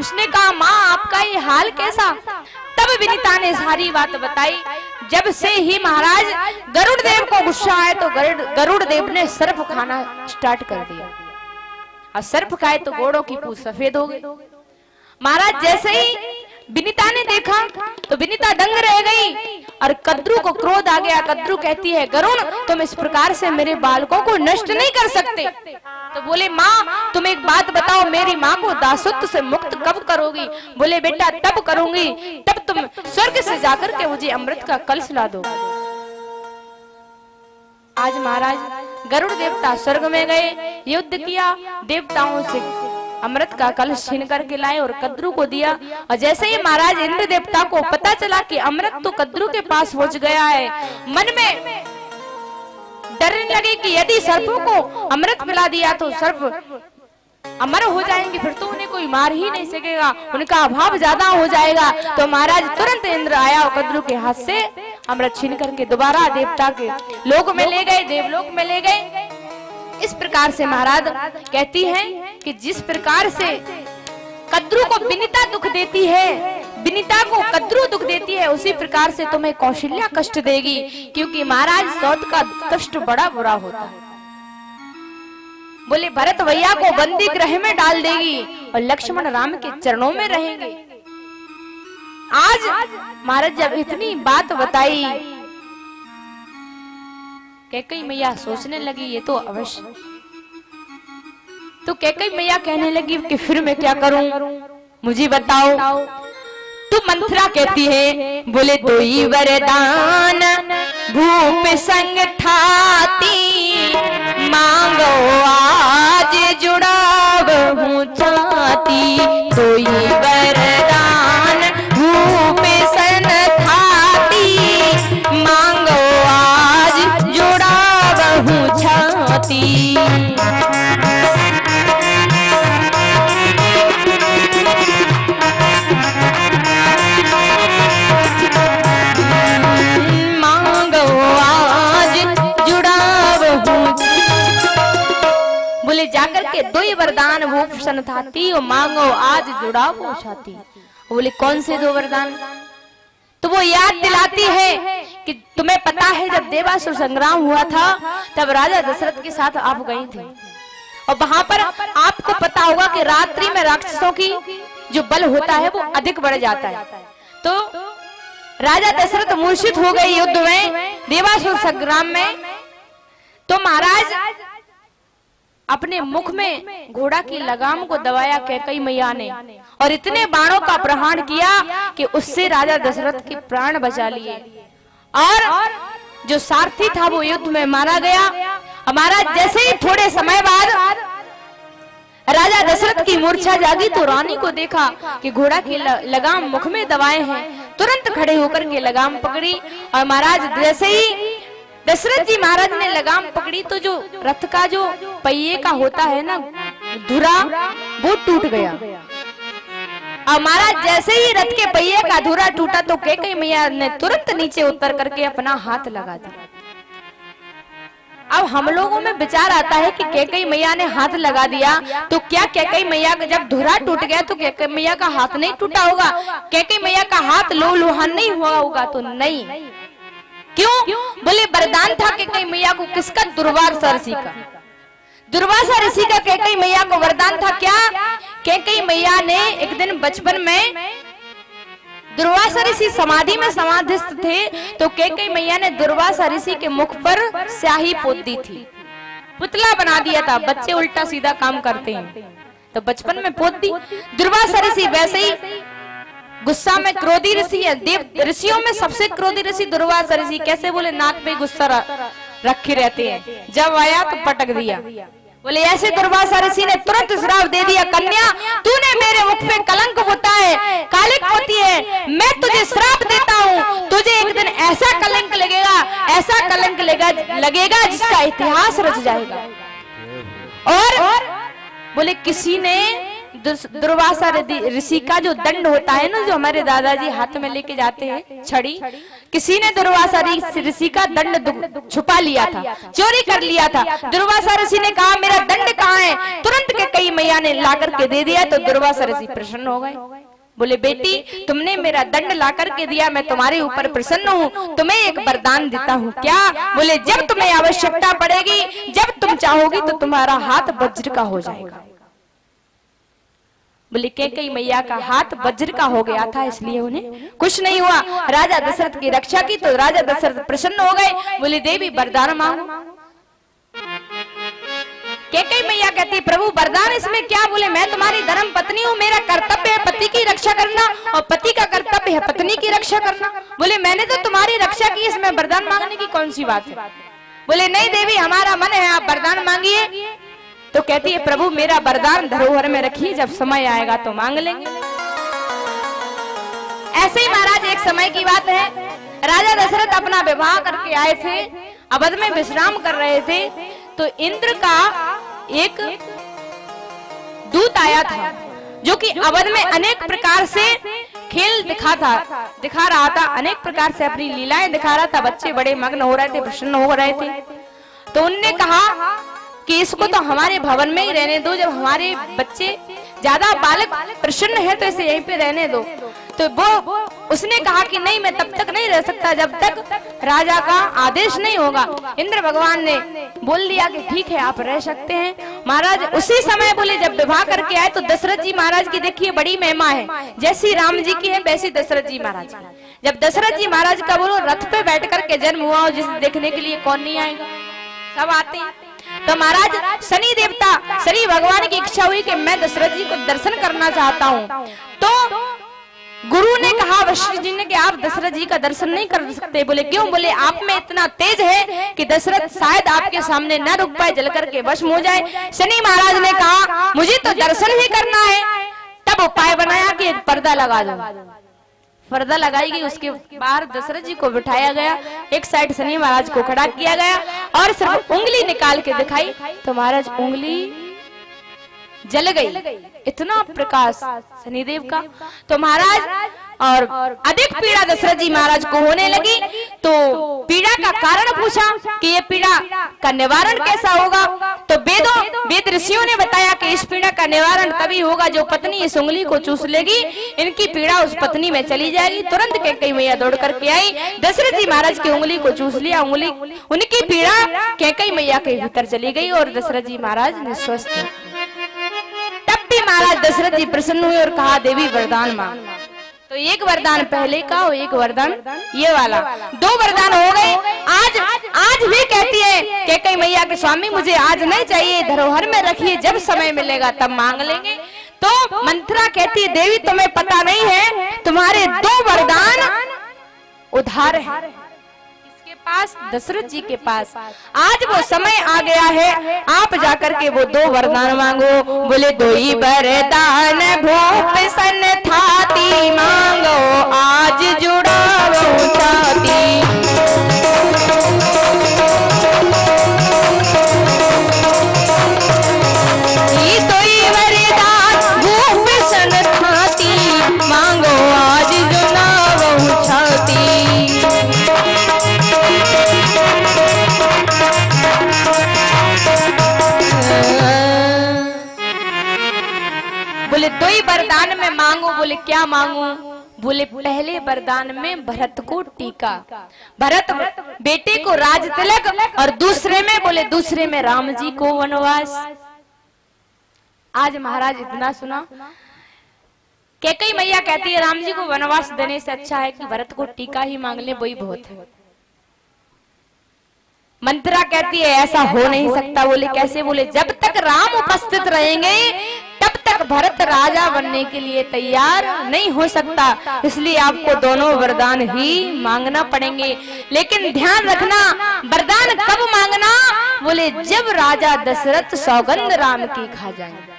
उसने कहा माँ आपका ये हाल कैसा? तब विनीता ने सारी बात बताई। जब से ही महाराज गरुड़ देव को गुस्सा आया तो गरुड़ देव ने सर्प खाना स्टार्ट कर दिया, और सर्प खाए तो घोड़ों की पूंछ सफेद हो गई। महाराज जैसे ही विनीता ने देखा तो विनीता दंग रह गई, और कद्रू को क्रोध आ गया। कद्रू कहती है गरुड़ तुम इस प्रकार से मेरे बालकों को नष्ट नहीं कर सकते। तो बोले माँ तुम एक बात बताओ, मेरी माँ को दासत्व से मुक्त कब करोगी? बोले बेटा तब करूंगी तब तुम स्वर्ग से जाकर के मुझे अमृत का कलश ला दो। आज महाराज गरुड़ देवता स्वर्ग में गए, युद्ध किया, देवताओं से अमृत का कलश छीन करके लाए और कद्रू को दिया। और जैसे ही महाराज इंद्र देवता को पता चला कि अमृत तो कद्रू के पास पहुंच गया है, मन में डरने लगे कि यदि सर्पों को अमृत पिला दिया तो सर्प अमर हो जाएंगे, फिर तो उन्हें कोई मार ही नहीं सकेगा, उनका अभाव ज्यादा हो जाएगा। तो महाराज तुरंत इंद्र आया और कद्रू के हाथ से अमृत छीन करके दोबारा देवता के लोक में ले गए, देवलोक में ले गए। इस प्रकार से महाराज कहती हैं कि जिस प्रकार से कद्रू को विनीता दुख देती है, विनीता को कद्रू दुख देती है, उसी प्रकार से तुम्हें कौशल्या कष्ट देगी, क्योंकि महाराज सौत का कष्ट बड़ा बुरा होता है। बोले भरत भैया को बंदी गृह में डाल देगी और लक्ष्मण राम के चरणों में रहेंगे। आज महाराज जब इतनी बात बताई, कैकेयी मैया सोचने लगी ये तो अवश्य। तो कैकेयी मैया कहने लगी कि फिर मैं क्या करूं, मुझे बताओ। तो मंथरा कहती है, बोले तो ही वरदान भूप संग ठाती, मांगो आज जुड़ाव हूँ चाहती। तो ही वरदान भूप संग ठाती, मांगो आज जुड़ाव हूँ चाहती। जाकर के 2 वरदान भूषण थाती और मांगो आज जुड़ाव छाती। बोले कौन से 2 वरदान? तो वो याद दिलाती है कि तुम्हें पता है जब देवासुर संग्राम हुआ था तब राजा दशरथ के साथ आप गई थी, और वहां पर आपको पता होगा कि रात्रि में राक्षसों की जो बल होता है वो अधिक बढ़ जाता है। तो राजा दशरथ मूर्छित हो गए युद्ध में, देवासुर संग्राम में। तो महाराज अपने मुख में घोड़ा की लगाम को दबाया कैकेयी मैया ने, और इतने बाणों का प्रहार किया कि उससे राजा दशरथ के प्राण बचा लिए, और जो सारथी था वो युद्ध में मारा गया। महाराज जैसे ही थोड़े समय बाद राजा दशरथ की मूर्छा जागी तो रानी को देखा कि घोड़ा की लगाम मुख में दबाए हैं। तुरंत खड़े होकर के लगाम पकड़ी और महाराज जैसे ही दशरथ जी महाराज ने लगाम पकड़ी तो जो रथ का जो पहिए का होता है ना धुरा, वो टूट गया। और महाराज जैसे ही रथ के पहिए का धुरा टूटा तो कैकेयी मैया ने तुरंत नीचे उतर करके अपना हाथ लगा दिया। अब हम लोगों में विचार आता है कि कैकेयी मैया ने हाथ लगा दिया तो क्या कैकेयी मैया का जब धुरा टूट गया तो कैकेयी मैया का हाथ नहीं टूटा होगा? कैकेयी मैया का हाथ लहूलुहान नहीं हुआ होगा? तो नहीं। क्यों? बोले वरदान था कैकेयी मैया को किसका? दुर्वासा ऋषि का। दुर्वासा ऋषि का कैकेयी मैया को वरदान था। क्या? कैकेयी मैया ने एक दिन बचपन में दुर्वासा ऋषि समाधि में समाधिस्थ थे तो कैकेयी मैया ने दुर्वासा ऋषि के मुख पर स्याही पोत दी थी, पुतला बना दिया था। बच्चे उल्टा सीधा काम करते हैं तो बचपन में पोत दी। दुर्वासा ऋषि वैसे ही गुस्सा में क्रोधी ऋषि है। देव ऋषियों में सबसे क्रोधी ऋषि दुर्वासा ऋषि। कैसे? बोले नाक पे गुस्सा रखे रहते हैं, जब आया तो पटक दिया। बोले ऐसे दुर्वासा ऋषि ने तुरंत श्राप दे दिया, कन्या तूने मेरे मुख पे कलंक होता है, कालिक होती है, मैं तुझे श्राप देता हूँ। तुझे एक दिन ऐसा कलंक लगेगा, ऐसा कलंक लगेगा जिसका इतिहास रच जाएगा। और बोले किसी ने दुर्वासा ऋषि का जो दंड होता है ना, जो हमारे दादाजी हाथ में लेके जाते हैं छड़ी, किसी ने दुर्वासा ऋषि का दंड छुपा लिया था, चोरी कर लिया था। दुर्वासा ऋषि ने कहा मेरा दंड कहाँ है? तुरंत कैकेयी मैया ने ला करके दे दिया तो दुर्वासा ऋषि प्रसन्न हो गए। बोले बेटी तुमने मेरा दंड ला करके दिया, मैं तुम्हारे ऊपर प्रसन्न हूँ, तुम्हें एक वरदान देता हूँ। क्या? बोले जब तुम्हें आवश्यकता पड़ेगी, जब तुम चाहोगी तो तुम्हारा हाथ वज्र का हो जाएगा। बोले कैकेयी मैया का हाथ वज्र का हो गया था इसलिए उन्हें कुछ नहीं हुआ। राजा दशरथ की रक्षा की तो राजा दशरथ प्रसन्न हो गए। बोले देवी वरदान मांगो। कैकेयी मैया कहती प्रभु वरदान इसमें क्या? बोले मैं तुम्हारी धर्म पत्नी हूँ, मेरा कर्तव्य है पति की रक्षा करना और पति का कर्तव्य है पत्नी की रक्षा करना। बोले मैंने तो तुम्हारी रक्षा की, इसमें वरदान मांगने की कौन सी बात है? बोले नहीं देवी हमारा मन है, आप वरदान मांगिए। तो कहती है प्रभु मेरा वरदान धरोहर में रखिए, जब समय आएगा तो मांग लेंगे। ऐसे ही महाराज एक समय की बात है, राजा दशरथ अपना विवाह करके आए थे, अवध में विश्राम कर रहे थे तो इंद्र का एक दूत आया था जो कि अवध में अनेक प्रकार से खेल दिखा रहा था, अनेक प्रकार से अपनी लीलाएं दिखा रहा था। बच्चे बड़े मग्न हो रहे थे, प्रसन्न हो रहे थे। तो उनने कहा कि इसको तो हमारे भवन में ही रहने दो, जब हमारे बच्चे ज्यादा बालक प्रसन्न है तो इसे यहीं पे रहने दो। तो वो उसने कहा कि नहीं मैं तब तक नहीं रह सकता जब तक राजा का आदेश नहीं होगा। इंद्र भगवान ने बोल दिया कि ठीक है आप रह सकते हैं। महाराज उसी समय बोले जब विवाह करके आए तो दशरथ जी महाराज की देखिए बड़ी महिमा है, जैसी राम जी की है वैसी दशरथ जी महाराज की। जब दशरथ जी महाराज का बोलो रथ पे बैठ करके जन्म हुआ हो, जिसे देखने के लिए कौन नहीं आएगा, सब आते हैं। तो महाराज शनि देवता शनि भगवान की इच्छा हुई कि मैं दशरथ जी को दर्शन करना चाहता हूँ। तो गुरु ने कहा वशिष्ठ जी ने कि आप दशरथ जी का दर्शन नहीं कर सकते। बोले क्यों? बोले आप में इतना तेज है कि दशरथ शायद आपके सामने न रुक पाए, जल करके भस्म हो जाए। शनि महाराज ने कहा मुझे तो दर्शन ही करना है। तब उपाय बनाया कि एक पर्दा लगा दो। पर्दा लगाई गई, उसके बाहर दशरथ जी को बिठाया गया, एक साइड शनि महाराज को खड़ा किया गया और सिर्फ उंगली निकाल के दिखाई तो महाराज उंगली जल गई। इतना प्रकाश शनिदेव का। तो महाराज और अधिक पीड़ा दशरथ जी महाराज को होने लगी। तो पीड़ा का कारण पूछा कि ये पीड़ा का निवारण कैसा होगा। तो वेद ऋषियों ने बताया कि इस पीड़ा का निवारण तभी होगा जो पत्नी इस उंगली को चूस लेगी, इनकी पीड़ा उस पत्नी में चली जाएगी। तुरंत कैकेयी मैया दौड़ करके आई, दशरथ जी महाराज की उंगली को चूस लिया, उंगली उनकी पीड़ा कैकेयी मैया के भीतर चली गई और दशरथ जी महाराज निस्वस्थ। तब भी महाराज दशरथ जी प्रसन्न हुए और कहा देवी वरदान मांग। तो एक वरदान पहले का और एक वरदान ये वाला, दो वरदान हो गए। आज भी कहती है कैकेयी मैया के स्वामी मुझे आज नहीं चाहिए, धरोहर में रखिए, जब समय मिलेगा तब मांग लेंगे। तो मंथरा कहती है देवी तुम्हें पता नहीं है तुम्हारे दो वरदान उधार है। इसके पास, दशरथ जी के पास। आज वो समय आ गया है, आप जाकर के वो 2 वरदान मांगो। बोले 2 ही वरदान भूप सन थाती मांगो, आज जुड़ावो छाती। ये 2 ही वरदान भूप सन थाती मांगो, आज जुड़ावो छाती। बोले 2 ही वरदान में मांगो। बोले क्या मांगू? बोले पहले वरदान में भरत को टीका, भरत बेटे को राज तिलक, और दूसरे में बोले दूसरे में राम जी को वनवास। आज महाराज इतना सुना, कैकेयी मैया कहती है राम जी को वनवास देने से अच्छा है कि भरत को टीका ही मांग ले, वही बहुत है। मंत्रा कहती है ऐसा हो नहीं सकता। बोले कैसे? बोले जब तक राम उपस्थित रहेंगे तब तक भरत राजा बनने के लिए तैयार नहीं हो सकता, इसलिए आपको दोनों वरदान ही मांगना पड़ेंगे। लेकिन ध्यान रखना, वरदान कब मांगना? बोले जब राजा दशरथ सौगंध राम की खा जाएंगे,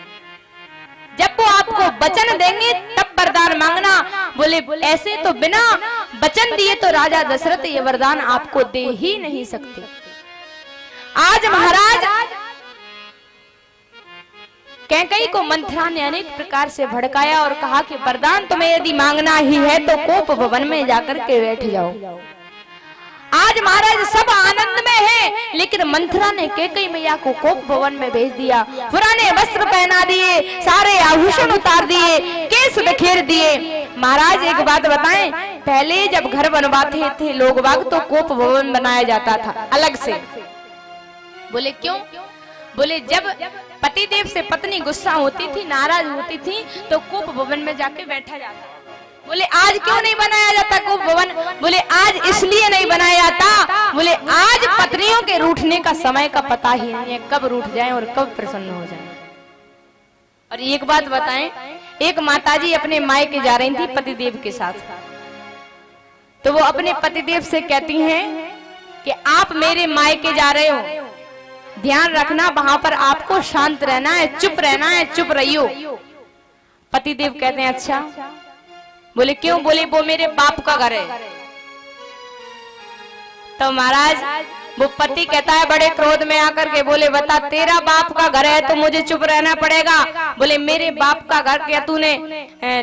जब वो आपको वचन देंगे तब वरदान मांगना। बोले ऐसे तो बिना वचन दिए तो राजा दशरथ ये वरदान आपको दे ही नहीं सकते। आज महाराज कैकेयी को मंथरा ने अनेक प्रकार से भड़काया और कहा कि वरदान तुम्हें यदि मांगना ही है तो कोप भवन में जाकर के बैठ जाओ। आज महाराज सब आनंद में है, लेकिन मंथरा ने कैकेयी मैया को कोप भवन में भेज दिया। पुराने वस्त्र पहना दिए, सारे आभूषण उतार दिए, केस बिखेर दिए। महाराज एक बात बताएं, पहले जब घर बनवाते थे लोग बाग तो कोप भवन बनाया जाता था अलग से। बोले क्यों? बोले जब पतिदेव से पत्नी गुस्सा होती थी, नाराज होती थी, तो कोप भवन में जाके बैठा जाता। बोले आज क्यों नहीं बनाया जाता कोप भवन? बोले आज इसलिए नहीं बनाया जाता, बोले आज पत्नियों के रूठने का समय का पता ही नहीं है, कब रूठ जाएं और कब प्रसन्न हो जाएं। और एक बात बताएं, एक माताजी अपने मायके जा रही थी पतिदेव के साथ, तो वो अपने पतिदेव से कहती हैं कि आप मेरे मायके जा रहे हो, ध्यान रखना वहां पर आपको शांत रहना है, चुप रहना है, चुप रहियो। पतिदेव कहते हैं अच्छा। बोले क्यों? बोले वो मेरे बाप का घर है। तो महाराज वो पति कहता है बड़े क्रोध में आकर के, बोले बता तेरा बाप का घर है तो मुझे चुप रहना पड़ेगा। बोले मेरे बाप का घर क्या तूने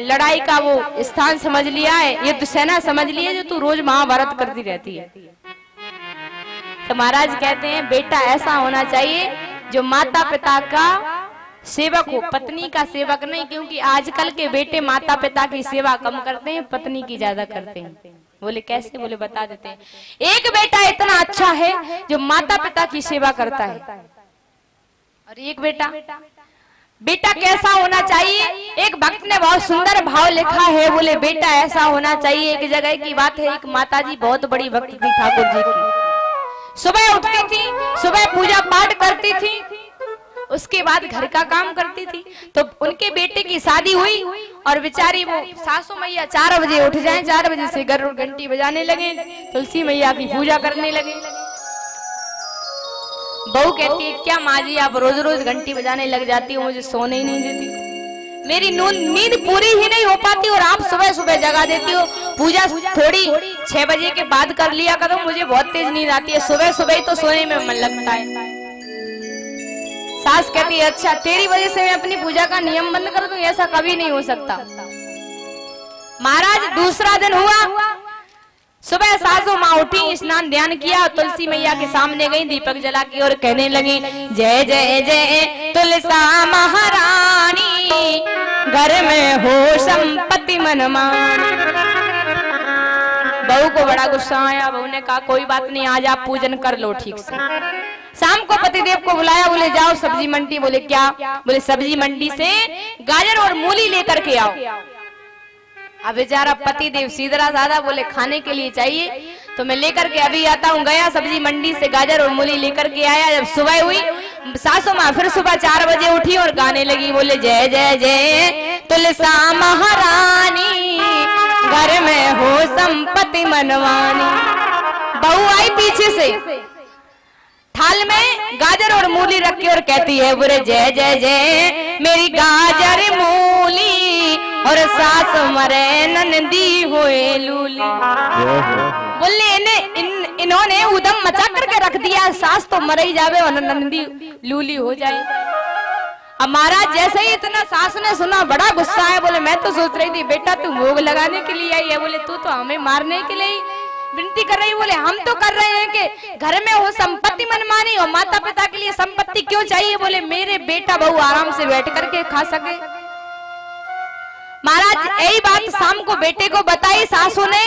लड़ाई का वो स्थान समझ लिया है, ये तो सेना समझ ली है जो तू रोज महाभारत करती रहती है। तो महाराज कहते हैं बेटा ऐसा होना चाहिए जो माता पिता का सेवक हो, पत्नी का सेवक नहीं, क्योंकि आजकल के बेटे माता पिता की सेवा कम करते हैं, पत्नी की ज्यादा करते हैं। बोले कैसे? बोले बता देते हैं। एक बेटा इतना अच्छा है जो माता पिता की सेवा करता है, और एक बेटा कैसा होना चाहिए? एक भक्त ने बहुत सुंदर भाव लिखा है, बोले बेटा ऐसा होना चाहिए। एक जगह की बात है, एक माताजी बहुत बड़ी भक्त थी ठाकुर जी की, सुबह उठती थी, सुबह पूजा पाठ करती थी, उसके बाद घर का काम करती थी। तो उनके बेटे की शादी हुई और बेचारी वो सासू मैया 4 बजे उठ जाएं, 4 बजे से गरुड़ घंटी बजाने लगे, तुलसी मैया की पूजा करने लगे। बहू कहती है क्या माँ जी आप रोज रोज घंटी बजाने लग जाती हो, मुझे सोने ही नहीं देती, मेरी नींद पूरी ही नहीं हो पाती, और आप सुबह सुबह जगा देती हो। पूजा थोड़ी 6 बजे के बाद कर लिया करो, मुझे बहुत तेज नींद आती है, सुबह सुबह ही तो सोने में मन लगता है। सास कहती है अच्छा तेरी वजह से मैं अपनी पूजा का नियम बंद कर दूं, ऐसा कभी नहीं हो सकता। महाराज दूसरा दिन हुआ, सुबह सासू माँ उठी, स्नान ध्यान किया, तुलसी मैया के सामने गई, दीपक जला के और कहने लगी जय जय जय तुलसा महारानी, घर में हो संपत्ति मनमानी। बहू को बड़ा गुस्सा आया, बहू ने कहा कोई बात नहीं, आज आप पूजन कर लो ठीक से। शाम को पतिदेव को बुलाया, बोले जाओ सब्जी मंडी। बोले क्या? बोले सब्जी मंडी से गाजर और मूली लेकर के आओ। अब बेचारा पतिदेव सीधा साधा, बोले खाने के लिए चाहिए तो मैं लेकर के अभी आता हूँ। गया सब्जी मंडी से गाजर और मूली लेकर के आया। जब सुबह हुई, सासू माँ फिर सुबह 4 बजे उठी और गाने लगी, बोले जय जय जय तुलसा महारानी, घर में हो संपत्ति मनवानी। बहू आई पीछे से, थाल में गाजर और मूली रखी और कहती है बोले जय जय जय मेरी गाजर मूली और सास मरे नंदी होए लूली। बोले इन्होंने उदम मचा करके रख दिया, सास तो मर ही जावे और नंदी लूली हो जाए। अब महाराज जैसे ही इतना सास ने सुना बड़ा गुस्सा है, बोले मैं तो सोच रही थी बेटा तू भोग लगाने के लिए आई है, बोले तू तो हमें मारने के लिए विनती कर रही। बोले हम तो कर रहे हैं कि घर में हो संपत्ति मनमानी और माता पिता के लिए संपत्ति क्यों चाहिए, बोले मेरे बेटा बहू आराम से बैठ करके खा सके। महाराज यही बात शाम को बेटे को बताई सासू ने,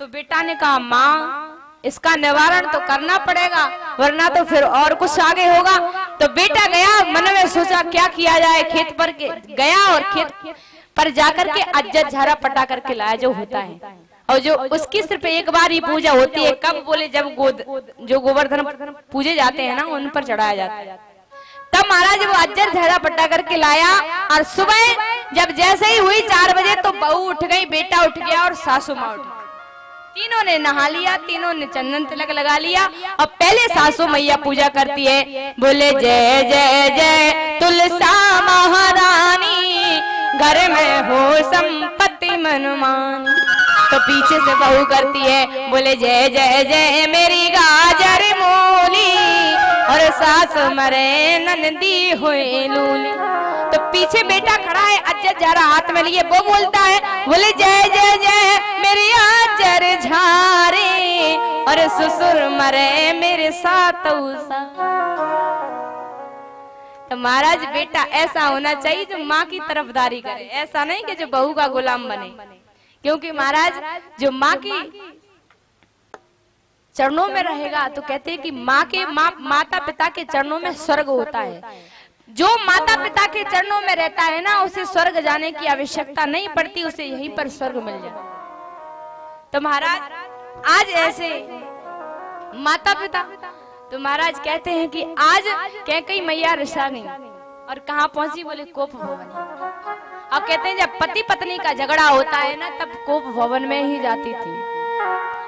तो बेटा ने कहा माँ इसका निवारण तो करना पड़ेगा वरना तो फिर और कुछ आगे होगा। तो बेटा गया, मन में सोचा क्या किया जाए, खेत पर गया और खेत पर जाकर के अज्जर झारा पटा करके लाया जो होता है, और जो उसकी सिर्फ एक बार ही पूजा होती है। कब, बोले जब जो गोवर्धन पूजे जाते हैं ना उन पर चढ़ाया जाता है। तब महाराज वो अज्जर झारा पटा करके लाया, और सुबह जब जैसे ही हुई 4 बजे तो बहू उठ गई, बेटा उठ गया और सासू माँ उठ गई। तीनों ने नहा लिया, तीनों ने चंदन तिलक लगा लिया, और पहले सासू मैया पूजा करती है, बोले जय जय जय तुलसा महारानी घर में हो संपत्ति मनमानी। तो पीछे से बहू करती है, बोले जय जय जय मेरी गाजर मूली और सास मरे नंदी हुई लूली। तो पीछे बेटा खड़ा है अज्जर झारा हाथ में लिए, वो बोलता है बोले जय जय जय मेरी अज्जर झारे और ससुर मरे मेरे साथ। तो महाराज बेटा ऐसा होना चाहिए जो माँ की तरफदारी करे, ऐसा नहीं कि जो बहू का गुलाम बने। क्योंकि महाराज जो माँ की चरणों में रहेगा तो कहते हैं कि माता पिता के चरणों में स्वर्ग होता है। जो माता पिता के चरणों में रहता है ना उसे स्वर्ग जाने की आवश्यकता नहीं पड़ती, उसे यहीं पर स्वर्ग मिल जाए। तो महाराज आज ऐसे माता पिता, तो महाराज कहते हैं कि आज कैकेयी मैया रिसा गई और कहाँ पहुंची, बोले कोप भवन। अब कहते हैं जब पति पत्नी का झगड़ा होता है ना तब कोप भवन में ही जाती थी।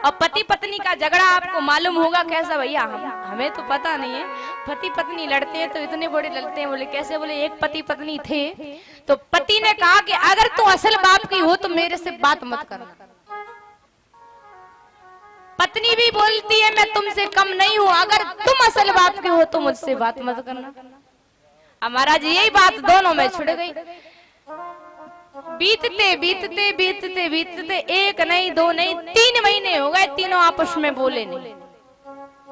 और पति पत्नी का झगड़ा आपको मालूम होगा कैसा भैया, हमें तो पता नहीं है। पति पत्नी लड़ते हैं तो इतने बड़े लड़ते हैं, बोले कैसे, बोले एक पति पत्नी थे तो पति ने कहा कि अगर तू असल बाप की हो तो मेरे से बात मत करना। पत्नी भी बोलती है मैं तुमसे कम नहीं हूं, अगर तुम असल बाप के हो तो मुझसे बात मत करना। हमारा जी यही बात दोनों में छिड़ गई। बीतते बीतते बीतते बीतते 1 नहीं 2 नहीं 3 महीने हो गए, तीनों आपस में बोले नहीं।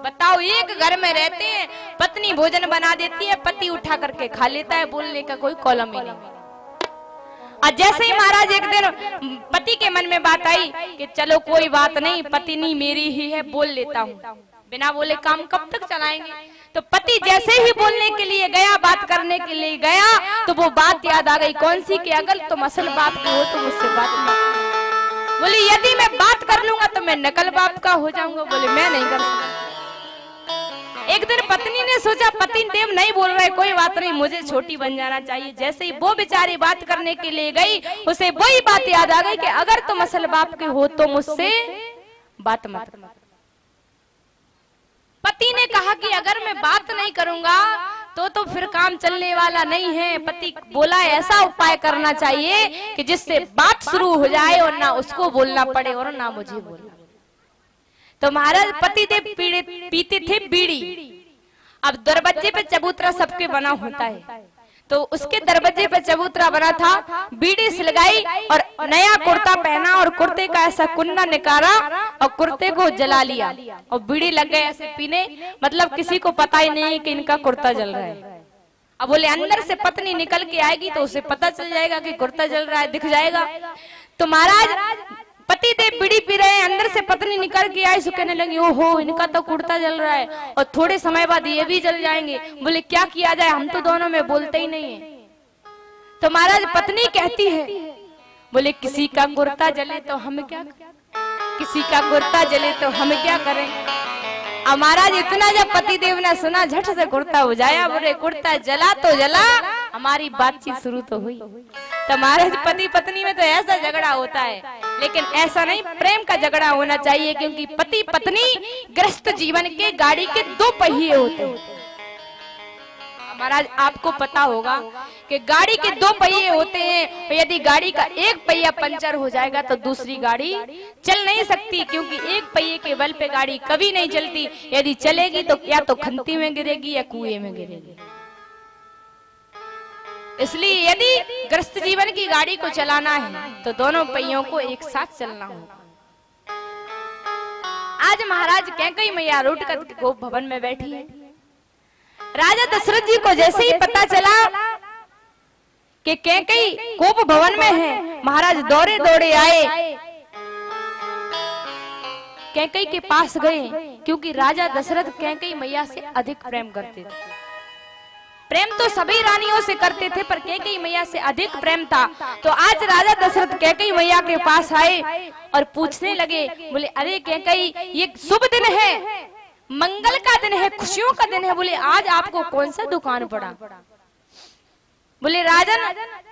बताओ एक घर में रहते हैं, पत्नी भोजन बना देती है, पति उठा करके खा लेता है, बोलने का कोई कॉलम ही नहीं। और जैसे ही महाराज एक दिन पति के मन में बात आई कि चलो कोई बात नहीं, पत्नी मेरी ही है, बोल लेता हूँ, बिना बोले काम कब तक चलाएंगे। तो पति जैसे ही बोलने के लिए गया, बात करने के लिए गया, तो वो बात याद आ गई, कौन सी, कि अगर तुम असल बाप के हो तो मुझसे बात मत। बोले यदि मैं बात कर लूंगा तो मैं नकल बाप का हो जाऊंगा, बोले मैं नहीं कर सकता। एक दिन पत्नी ने सोचा पति देव नहीं बोल रहे, कोई बात नहीं, मुझे छोटी बन जाना चाहिए। जैसे ही वो बेचारी बात करने के लिए गई, उसे वही बात याद आ गई कि अगर तुम असल बाप के हो तो मुझसे बात मत। पति ने कहा कि अगर मैं बात नहीं करूंगा तो फिर काम चलने वाला नहीं है। पति बोला ऐसा उपाय करना चाहिए कि जिससे बात शुरू हो जाए और ना उसको बोलना पड़े और ना मुझे बोलना। तो महाराज पति देव पीते थे बीड़ी। अब दरवाजे पे चबूतरा सबके बना होता है, तो उसके दरवाजे पे चबूतरा बना था, बीड़ी सिलगाई और नया कुर्ता पहना और कुर्ते का ऐसा कुन्ना निकाला और कुर्ते को जला लिया और बीड़ी लग गए ऐसे पीने, मतलब किसी को पता ही नहीं कि इनका कुर्ता जल रहा है। अब बोले अंदर से पत्नी निकल के आएगी तो उसे पता चल जाएगा कि कुर्ता जल रहा है, दिख जाएगा। तो महाराज पति देव बीड़ी पी रहे हैं, अंदर से पत्नी निकल के आई, कहने लगी ओहो इनका तो कुर्ता जल रहा है और थोड़े समय बाद ये भी जल जाएंगे। बोले क्या किया जाए, हम तो दोनों में बोलते ही नहीं है। तो महाराज पत्नी कहती है, बोले किसी का कुर्ता जले तो हम क्या, किसी का कुर्ता जले तो हम क्या करें। अब महाराज इतना जब पति देव ने सुना, झट से कुर्ता बुझाया, बोले कुर्ता जला तो जला, हमारी बातचीत शुरू तो हुई। तो महाराज पति पत्नी में तो ऐसा झगड़ा होता है, लेकिन ऐसा नहीं, प्रेम का झगड़ा होना चाहिए, क्योंकि पति पत्नी गृहस्थ जीवन के गाड़ी के दो पहिए होते हैं। महाराज आपको पता होगा कि गाड़ी के दो पहिए होते हैं, तो यदि गाड़ी का एक पहिया पंचर हो जाएगा तो दूसरी गाड़ी चल नहीं सकती, क्योंकि एक पहिए के बल पे गाड़ी कभी नहीं चलती। यदि चलेगी तो या तो खंती में गिरेगी या कुएं में गिरेगी। इसलिए यदि ग्रस्त जीवन की गाड़ी को चलाना है तो दोनों पहियों को एक साथ चलना होगा। आज महाराज कैकेयी मैया रूठकर गोप भवन में बैठी है। राजा दशरथ जी को जैसे ही पता चला कि कैकेयी गोप भवन में है, महाराज दौड़े दौड़े आए, कैकेयी के पास गए, क्योंकि राजा दशरथ कैकेयी मैया से अधिक प्रेम करते थे। प्रेम तो सभी रानियों से करते थे, पर कैकेयी मैया से अधिक प्रेम था। तो आज राजा दशरथ कैकेयी मैया के पास आए और पूछने लगे, बोले अरे कैकेयी, ये शुभ दिन है, मंगल का दिन है, खुशियों का दिन है, बोले आज आपको कौन सा दुकान पड़ा? बोले राजन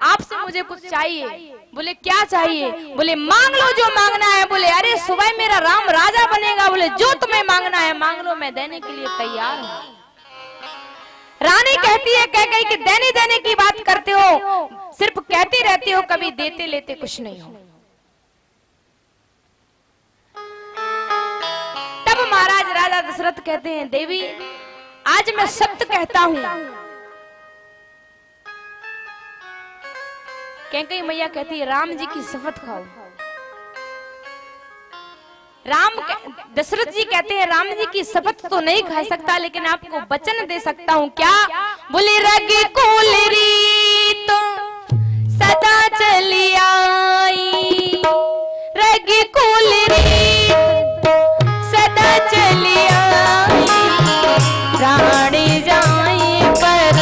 आपसे मुझे कुछ चाहिए। बोले क्या चाहिए? बोले मांग लो जो मांगना है। बोले अरे सुबह मेरा राम राजा बनेगा। बोले जो तुम्हें मांगना है मांग लो, मैं देने के लिए तैयार हूँ। रानी कहती है कैकेयी कि देने देने की बात करते हो, सिर्फ कहती रहती हो, कभी देते लेते कुछ नहीं हो। तब महाराज राजा दशरथ कहते हैं देवी आज मैं सत्य कहता हूं। कैकेयी मैया कहती है राम जी की शपथ खाओ। दशरथ जी कहते हैं राम जी की शपथ तो नहीं खा सकता, लेकिन आपको वचन दे सकता हूँ। क्या? बोले रग कुल रीत सदा चली आई, रग कुल रीत सदा चली आई, प्राणी जाए पर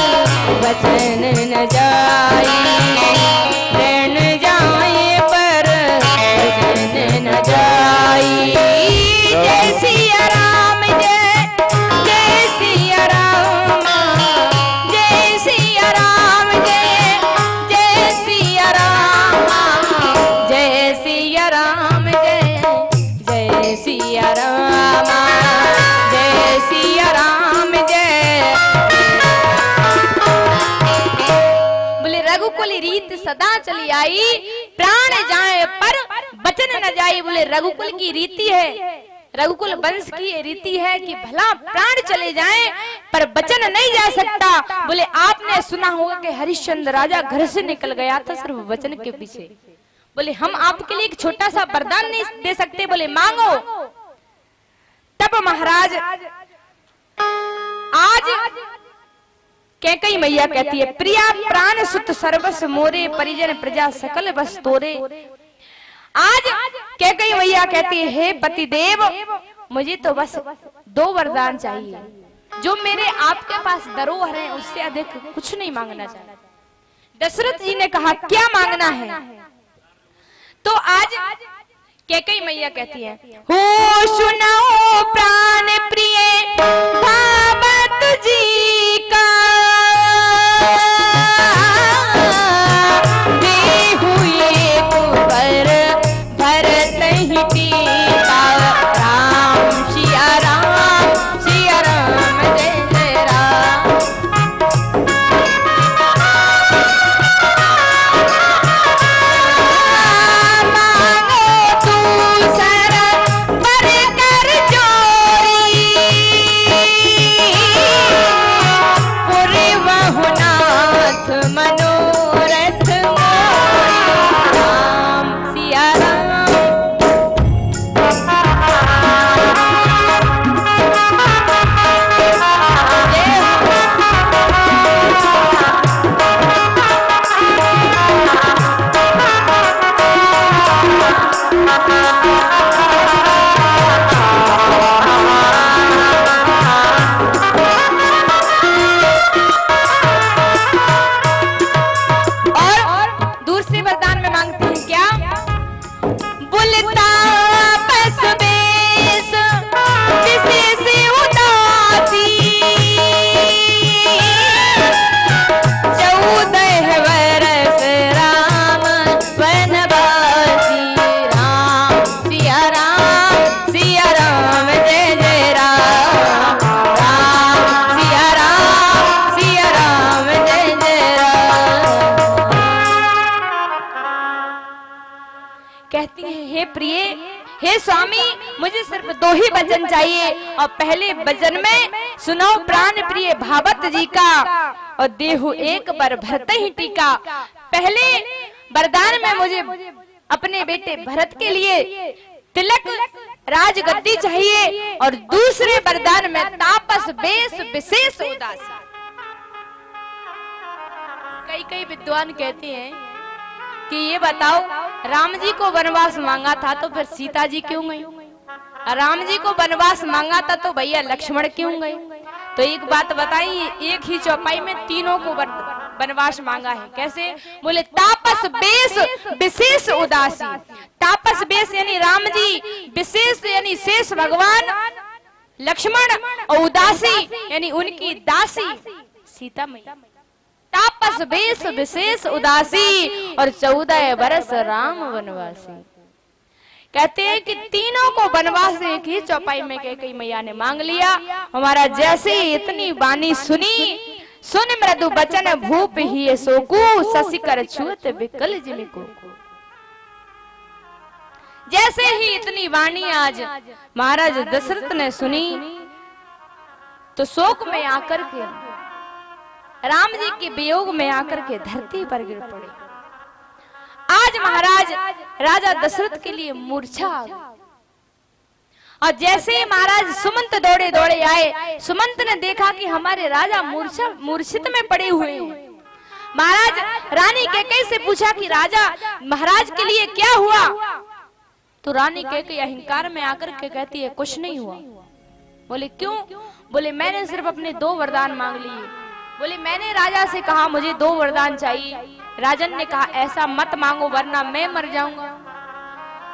वचन न जाए, प्राण जाए पर वचन न जाए। जय सिया राम, जय सिया राम, जय सिया राम, जय सिया राम, जय सिया राम, जय सिया राम, जय सिया राम, जय। बोले रघुकुल रीत सदा चली आई, प्राण जाए पर वचन न जाए। बोले रघुकुल की रीति है, रघुकुल वंश की ये रीति है कि भला प्राण चले जाएं पर वचन नहीं जा सकता। बोले आपने सुना होगा कि हरिश्चंद्र राजा घर से निकल गया था सिर्फ वचन के पीछे। बोले हम आपके लिए एक छोटा सा वरदान नहीं दे सकते? बोले मांगो। तब महाराज आज कैकेयी मैया कहती है प्रिया प्राण सुत सर्वस मोरे, परिजन प्रजा सकल बस तोरे। आज कैकेयी मैया कहती है हे पतिदेव मुझे तो बस दो वरदान चाहिए, जो मेरे आपके पास धरोहर है उससे अधिक कुछ नहीं मांगना चाहिए। दशरथ जी ने कहा क्या मांगना है? तो आज कैकेयी मैया कहती है हो सुनाओ प्राण प्रिय भावत जी का, कहती हैं, हे प्रिय, हे स्वामी, मुझे सिर्फ 2 ही वचन चाहिए, और पहले वचन में सुनो प्राण प्रिय भावत जी का, और देहु एक बार भरत ही टीका। पहले वरदान में मुझे अपने बेटे भरत के लिए तिलक राजगद्दी चाहिए, और दूसरे वरदान में तापस बेश विशेष उदासी। कई विद्वान कहते हैं कि ये बताओ, राम जी को वनवास मांगा था तो फिर सीता जी क्यों गई? राम जी को वनवास मांगा था तो भैया लक्ष्मण क्यों गए? तो एक बात बताइए, एक ही चौपाई में तीनों को वनवास मांगा है। कैसे? बोले तापस बेश विशेष उदासी। तापस बेश यानी राम जी, विशेष यानी शेष भगवान लक्ष्मण, और उदासी यानी उनकी दासी सीता मैया। तापस बेश विशेष उदासी, और 14 बरस राम वनवासी। कहते हैं कि तीनों को वनवास एक ही चौपाई में कैकेयी मैया ने मांग लिया। हमारा जैसे इतनी वाणी सुनी, सुन मृदु बचन भूप ही सोकू, शशिकर छुअत विकल जिनको। जैसे ही इतनी वाणी आज महाराज दशरथ ने सुनी तो शोक में आकर के, राम जी के वियोग में आकर के धरती पर गिर पड़े। आज महाराज राजा दशरथ के लिए मूर्छा आ गई। और जैसे ही महाराज सुमंत दौड़े दौड़े आए, सुमंत ने देखा कि हमारे राजा मूर्छित में पड़े हुए हैं। महाराज रानी कैकेयी से पूछा कि राजा महाराज के लिए क्या हुआ? तो रानी कैकेयी अहंकार में आकर के कहती है, कुछ नहीं हुआ। बोले क्यों? बोले मैंने सिर्फ अपने 2 वरदान मांग लिए। बोले मैंने राजा से कहा मुझे 2 वरदान चाहिए। राजन ने कहा ऐसा मत मांगो वरना मैं मर जाऊंगा।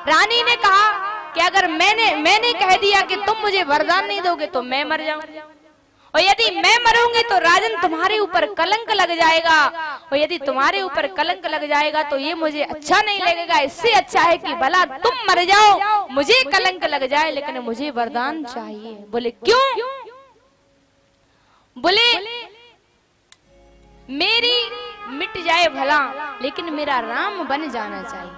रानी ने कहा कि अगर मैंने कह दिया कि तुम मुझे वरदान नहीं दोगे तो मैं मर जाऊंगी, और यदि मैं मरूंगी तो राजन तुम्हारे ऊपर कलंक लग जाएगा, और यदि तुम्हारे ऊपर कलंक लग जाएगा तो ये मुझे अच्छा नहीं लगेगा। इससे अच्छा है कि भला तुम मर जाओ, मुझे कलंक लग जाए, लेकिन मुझे वरदान चाहिए। बोले क्यों? बोले मेरी मिट जाए भला, लेकिन मेरा राम बन जाना चाहिए।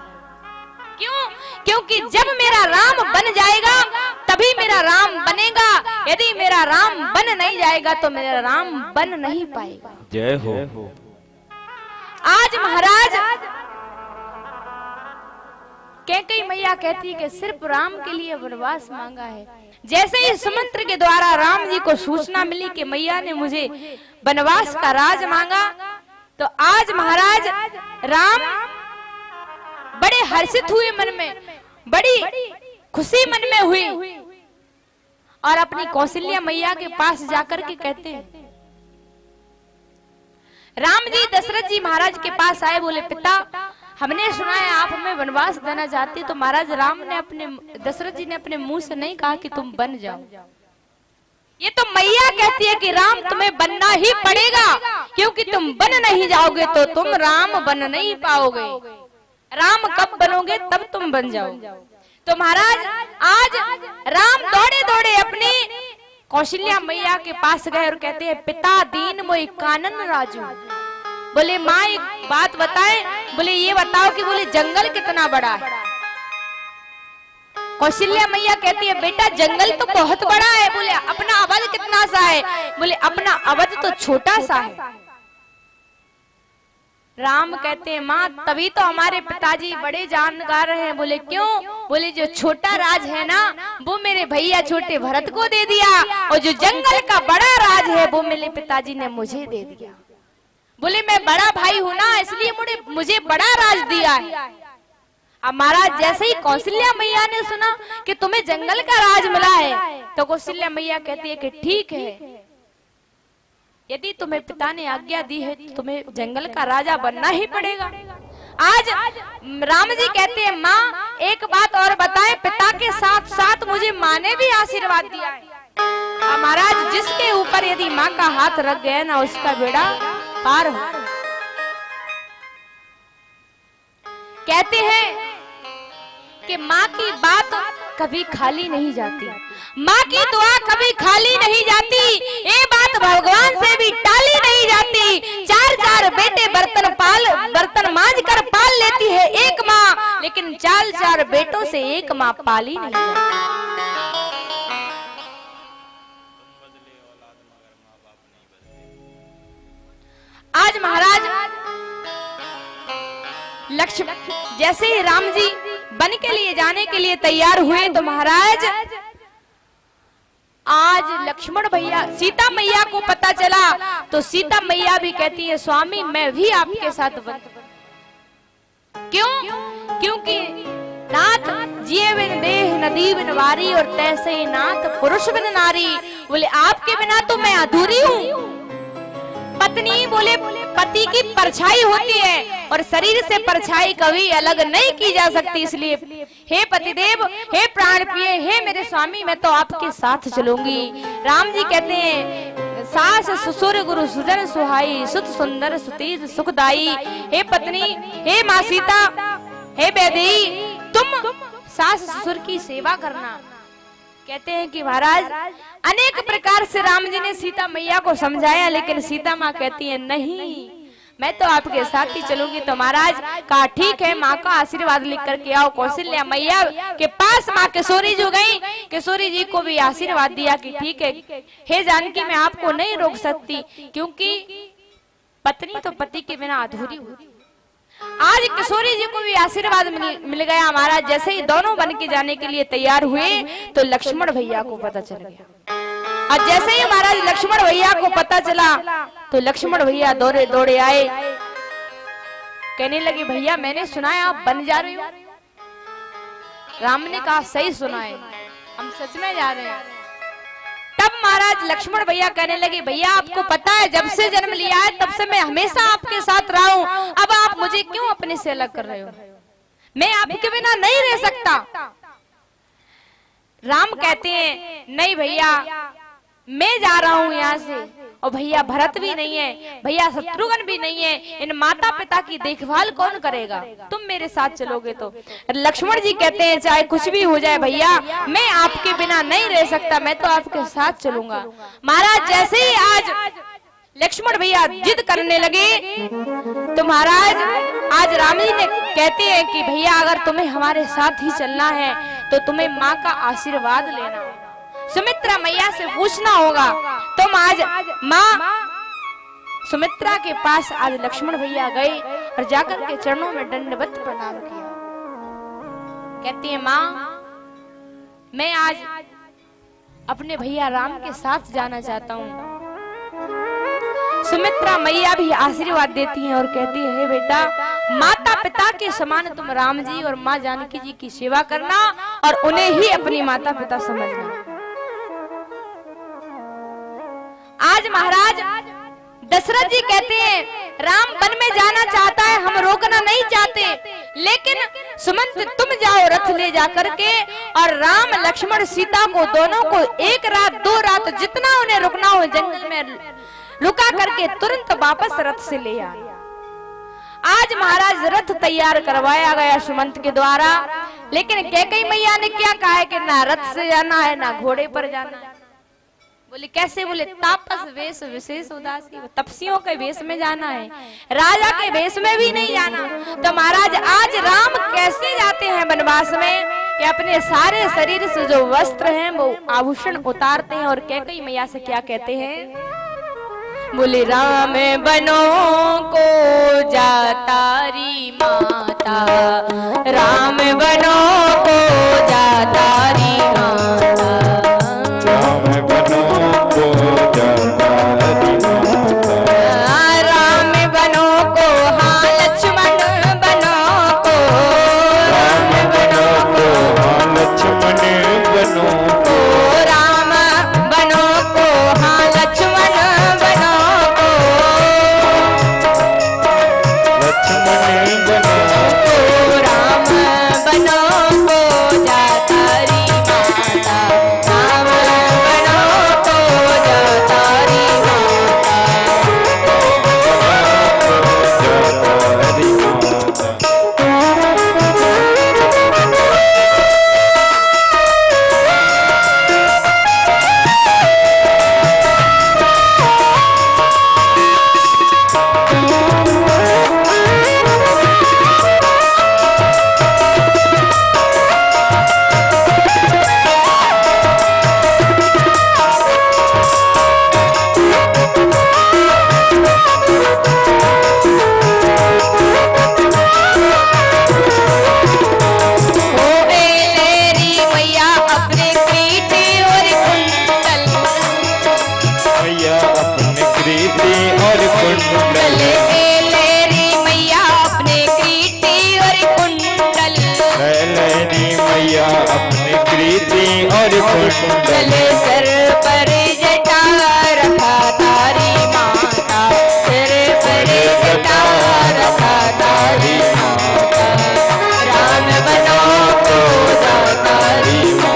क्यों? क्योंकि जब मेरा राम बन जाएगा तभी मेरा राम बनेगा। यदि मेरा राम बन नहीं जाएगा तो मेरा राम बन नहीं पाएगा। जय हो। आज महाराज कैकेयी मैया कहती है कि सिर्फ राम के लिए वनवास मांगा है। जैसे ही सुमंत्र के द्वारा राम जी को सूचना मिली कि मैया ने मुझे वनवास का राज मांगा, तो आज महाराज राम बड़े हर्षित हुए, मन में बड़ी खुशी मन में हुई, और अपनी कौशल्या मैया के पास जाकर के कहते हैं, राम जी दशरथ जी महाराज के पास आए। बोले पिता, हमने सुना है आप हमें वनवास देना चाहते। तो महाराज राम ने दशरथ जी ने अपने मुंह से नहीं कहा कि तुम बन जाओ, ये तो मैया कहती है कि राम तुम्हें बनना ही पड़ेगा, क्योंकि तुम बन नहीं जाओगे तो तुम राम बन नहीं पाओगे। राम कब बनोगे तब तुम बन जाओ। तो महाराज आज राम दौड़े दौड़े अपनी कौशल्या मैया के पास गए और कहते हैं, पिता दीन मोई कानन राजू। बोले माँ एक बात बताए। बोले ये बताओ कि बोले जंगल कितना बड़ा है। कौशल्या मैया कहती है, बेटा जंगल तो बहुत बड़ा है। बोले अपना अवध कितना सा है? बोले अपना अवध तो छोटा सा है। राम कहते हैं, माँ तभी तो हमारे पिताजी बड़े जानकार हैं। बोले क्यों? बोले जो छोटा राज है ना वो मेरे भैया छोटे भरत को दे दिया, और जो जंगल का बड़ा राज है वो मेरे पिताजी ने मुझे दे दिया। बोले मैं बड़ा भाई हूं ना, इसलिए मुझे बड़ा राज दिया है। अब महाराज जैसे ही कौशल्या मैया ने सुना कि तुम्हें जंगल का राज मिला है, तो कौशल्या मैया कहती है कि ठीक है, यदि तुम्हें पिता ने आज्ञा दी है तो तुम्हें जंगल का राजा बनना ही पड़ेगा। आज राम जी कहते हैं, माँ एक बात और बताएं, पिता के साथ साथ मुझे माँ ने भी आशीर्वाद दिया है। महाराज जिसके ऊपर यदि माँ का हाथ रख गया ना उसका बेड़ा पार हो। कहते हैं कि माँ की बात कभी खाली नहीं जाती, माँ की दुआ कभी खाली नहीं जाती, ये बात भगवान से भी टाली नहीं जाती। चाहे चार चार बेटे बर्तन मांझ कर पाल लेती है एक माँ, लेकिन चार चार बेटों से एक माँ पाली नहीं जाती। आज महाराज लक्ष्मण जैसे ही राम जी वन के लिए जाने के लिए तैयार हुए तो महाराज आज लक्ष्मण भैया सीता मैया को पता चला तो सीता मैया भी कहती है स्वामी मैं भी आपके साथ वन। क्यों? क्योंकि नाथ जिए बिन देह नदी बिन वारी और तैसे ही नाथ पुरुष बिन नारी। बोले आपके बिना तो मैं अधूरी हूँ। पत्नी बोले पति की परछाई होती है और शरीर से परछाई कभी अलग नहीं की जा सकती, इसलिए हे पतिदेव, हे प्राण प्रिय, हे मेरे स्वामी, मैं तो आपके साथ चलूंगी। राम जी कहते हैं सास ससुर गुरु सुजन सुहाई, सुत सुंदर सुतीर सुखदाई। हे पत्नी, हे माँ सीता, हे वैदेही, तुम सास ससुर की सेवा करना। कहते हैं कि महाराज अनेक प्रकार से राम जी ने सीता मैया को समझाया, लेकिन सीता माँ कहती है नहीं मैं तो आपके साथ ही चलूंगी। तो महाराज कहा ठीक है, माँ का आशीर्वाद लिख करके आओ। कौशल्या मैया के पास माँ किशोरी जी गई, किशोरी जी को भी आशीर्वाद दिया कि ठीक है हे जानकी मैं आपको नहीं रोक सकती, क्योंकि पत्नी तो पति के बिना अधूरी होती। आज किशोरी जी को भी आशीर्वाद मिल गया। महाराज जैसे ही दोनों बन के जाने के लिए तैयार हुए तो लक्ष्मण भैया को पता चल गया। और जैसे ही महाराज लक्ष्मण भैया को पता चला तो लक्ष्मण भैया दौड़े दौड़े आए, कहने लगे भैया मैंने सुना है आप बन जा रहे हो। राम ने कहा सही सुना है, हम सच में जा रहे हैं। तब महाराज लक्ष्मण भैया कहने लगे भैया आपको पता है जब से जन्म लिया है तब से मैं हमेशा आपके साथ रहा हूं, अब आप मुझे क्यों अपने से अलग कर रहे हो? मैं आपके बिना नहीं रह सकता। राम कहते हैं नहीं भैया मैं जा रहा हूं यहाँ से, और भैया भरत भी नहीं है, भैया शत्रुघ्न भी नहीं है, इन माता पिता की देखभाल कौन करेगा? तुम मेरे साथ चलोगे तो। लक्ष्मण जी कहते हैं चाहे कुछ भी हो जाए भैया मैं आपके बिना नहीं रह सकता, मैं तो आपके साथ चलूंगा। महाराज जैसे ही आज लक्ष्मण भैया जिद करने लगे तो महाराज आज राम जी ने कहते हैं कि भैया अगर तुम्हें हमारे साथ ही चलना है तो तुम्हें माँ का आशीर्वाद लेना होगा, सुमित्रा मैया से पूछना होगा। तुम आज माँ सुमित्रा के पास आज लक्ष्मण भैया गए और जाकर के चरणों में दंडवत प्रणाम किया। कहती है माँ मैं आज अपने भैया राम के साथ जाना चाहता हूँ। सुमित्रा मैया भी आशीर्वाद देती हैं और कहती है हे बेटा माता पिता के समान तुम राम जी और माँ जानकी जी की सेवा करना और उन्हें ही अपनी माता पिता समझना। आज महाराज दशरथ जी कहते हैं राम वन में जाना चाहता है, हम रोकना नहीं चाहते, लेकिन सुमंत तुम जाओ रथ ले जा करके और राम लक्ष्मण सीता को दोनों को एक रात दो रात जितना उन्हें रुकना हो जंगल में रुका करके तुरंत वापस रथ से ले आए। आज महाराज रथ तैयार करवाया गया सुमंत के द्वारा, लेकिन कैकेयी मैया ने क्या कहा है कि ना रथ से जाना है ना घोड़े पर जाना है। बोले कैसे? बोले तापस वेश विशेष उदासी, तपस्वियों के वेश में जाना है, राजा के वेश में भी नहीं जाना। तो महाराज आज राम कैसे जाते हैं वनवास में कि अपने सारे शरीर से जो वस्त्र हैं वो आभूषण उतारते हैं और कैकेयी मैया से क्या कहते हैं? बोले राम बनों को जातारी माता, राम बनों को जातारी माता, राम बनों को जातारी माता, राम बनों को हाँ लक्ष्मण बनों को, राम बनों को हाँ लक्ष्मण बनों को, राम बनों को हाँ लक्ष्मण बनों को, लक्ष्मण बनों को, राम बनों कुंडल सर पर जटा रखा तारी माता, सिर पर जटा रखा तारी माता, राम बनों को दातारी माता।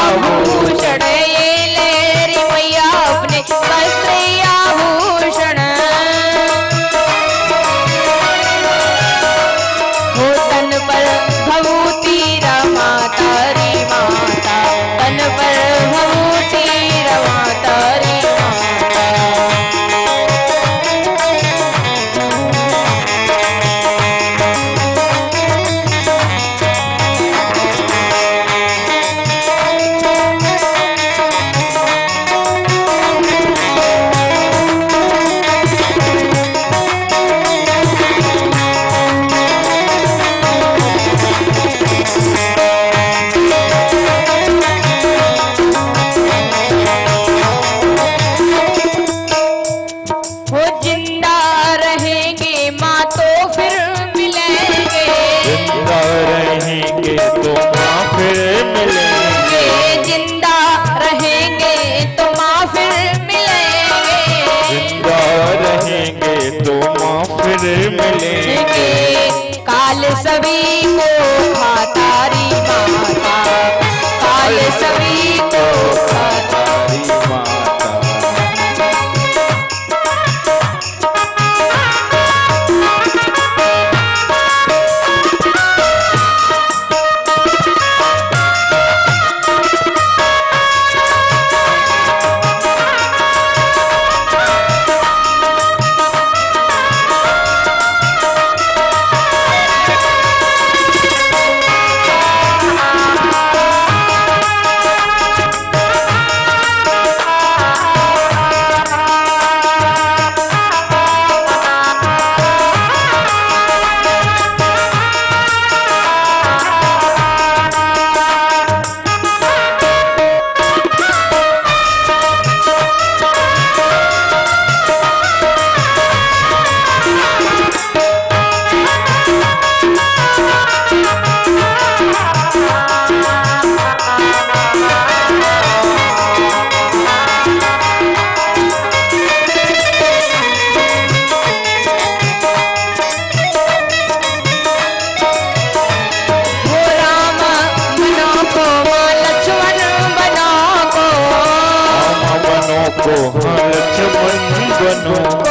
आभूषण ये लेरी मैया अपने वस्त्र आभूषण, हो तन पर भभूति रमा तारी माता, तन पर भभूति रमा तारी माता। काल सभी को खातारी माता, काल सभी को खातारी माता। लक्ष्मण बनो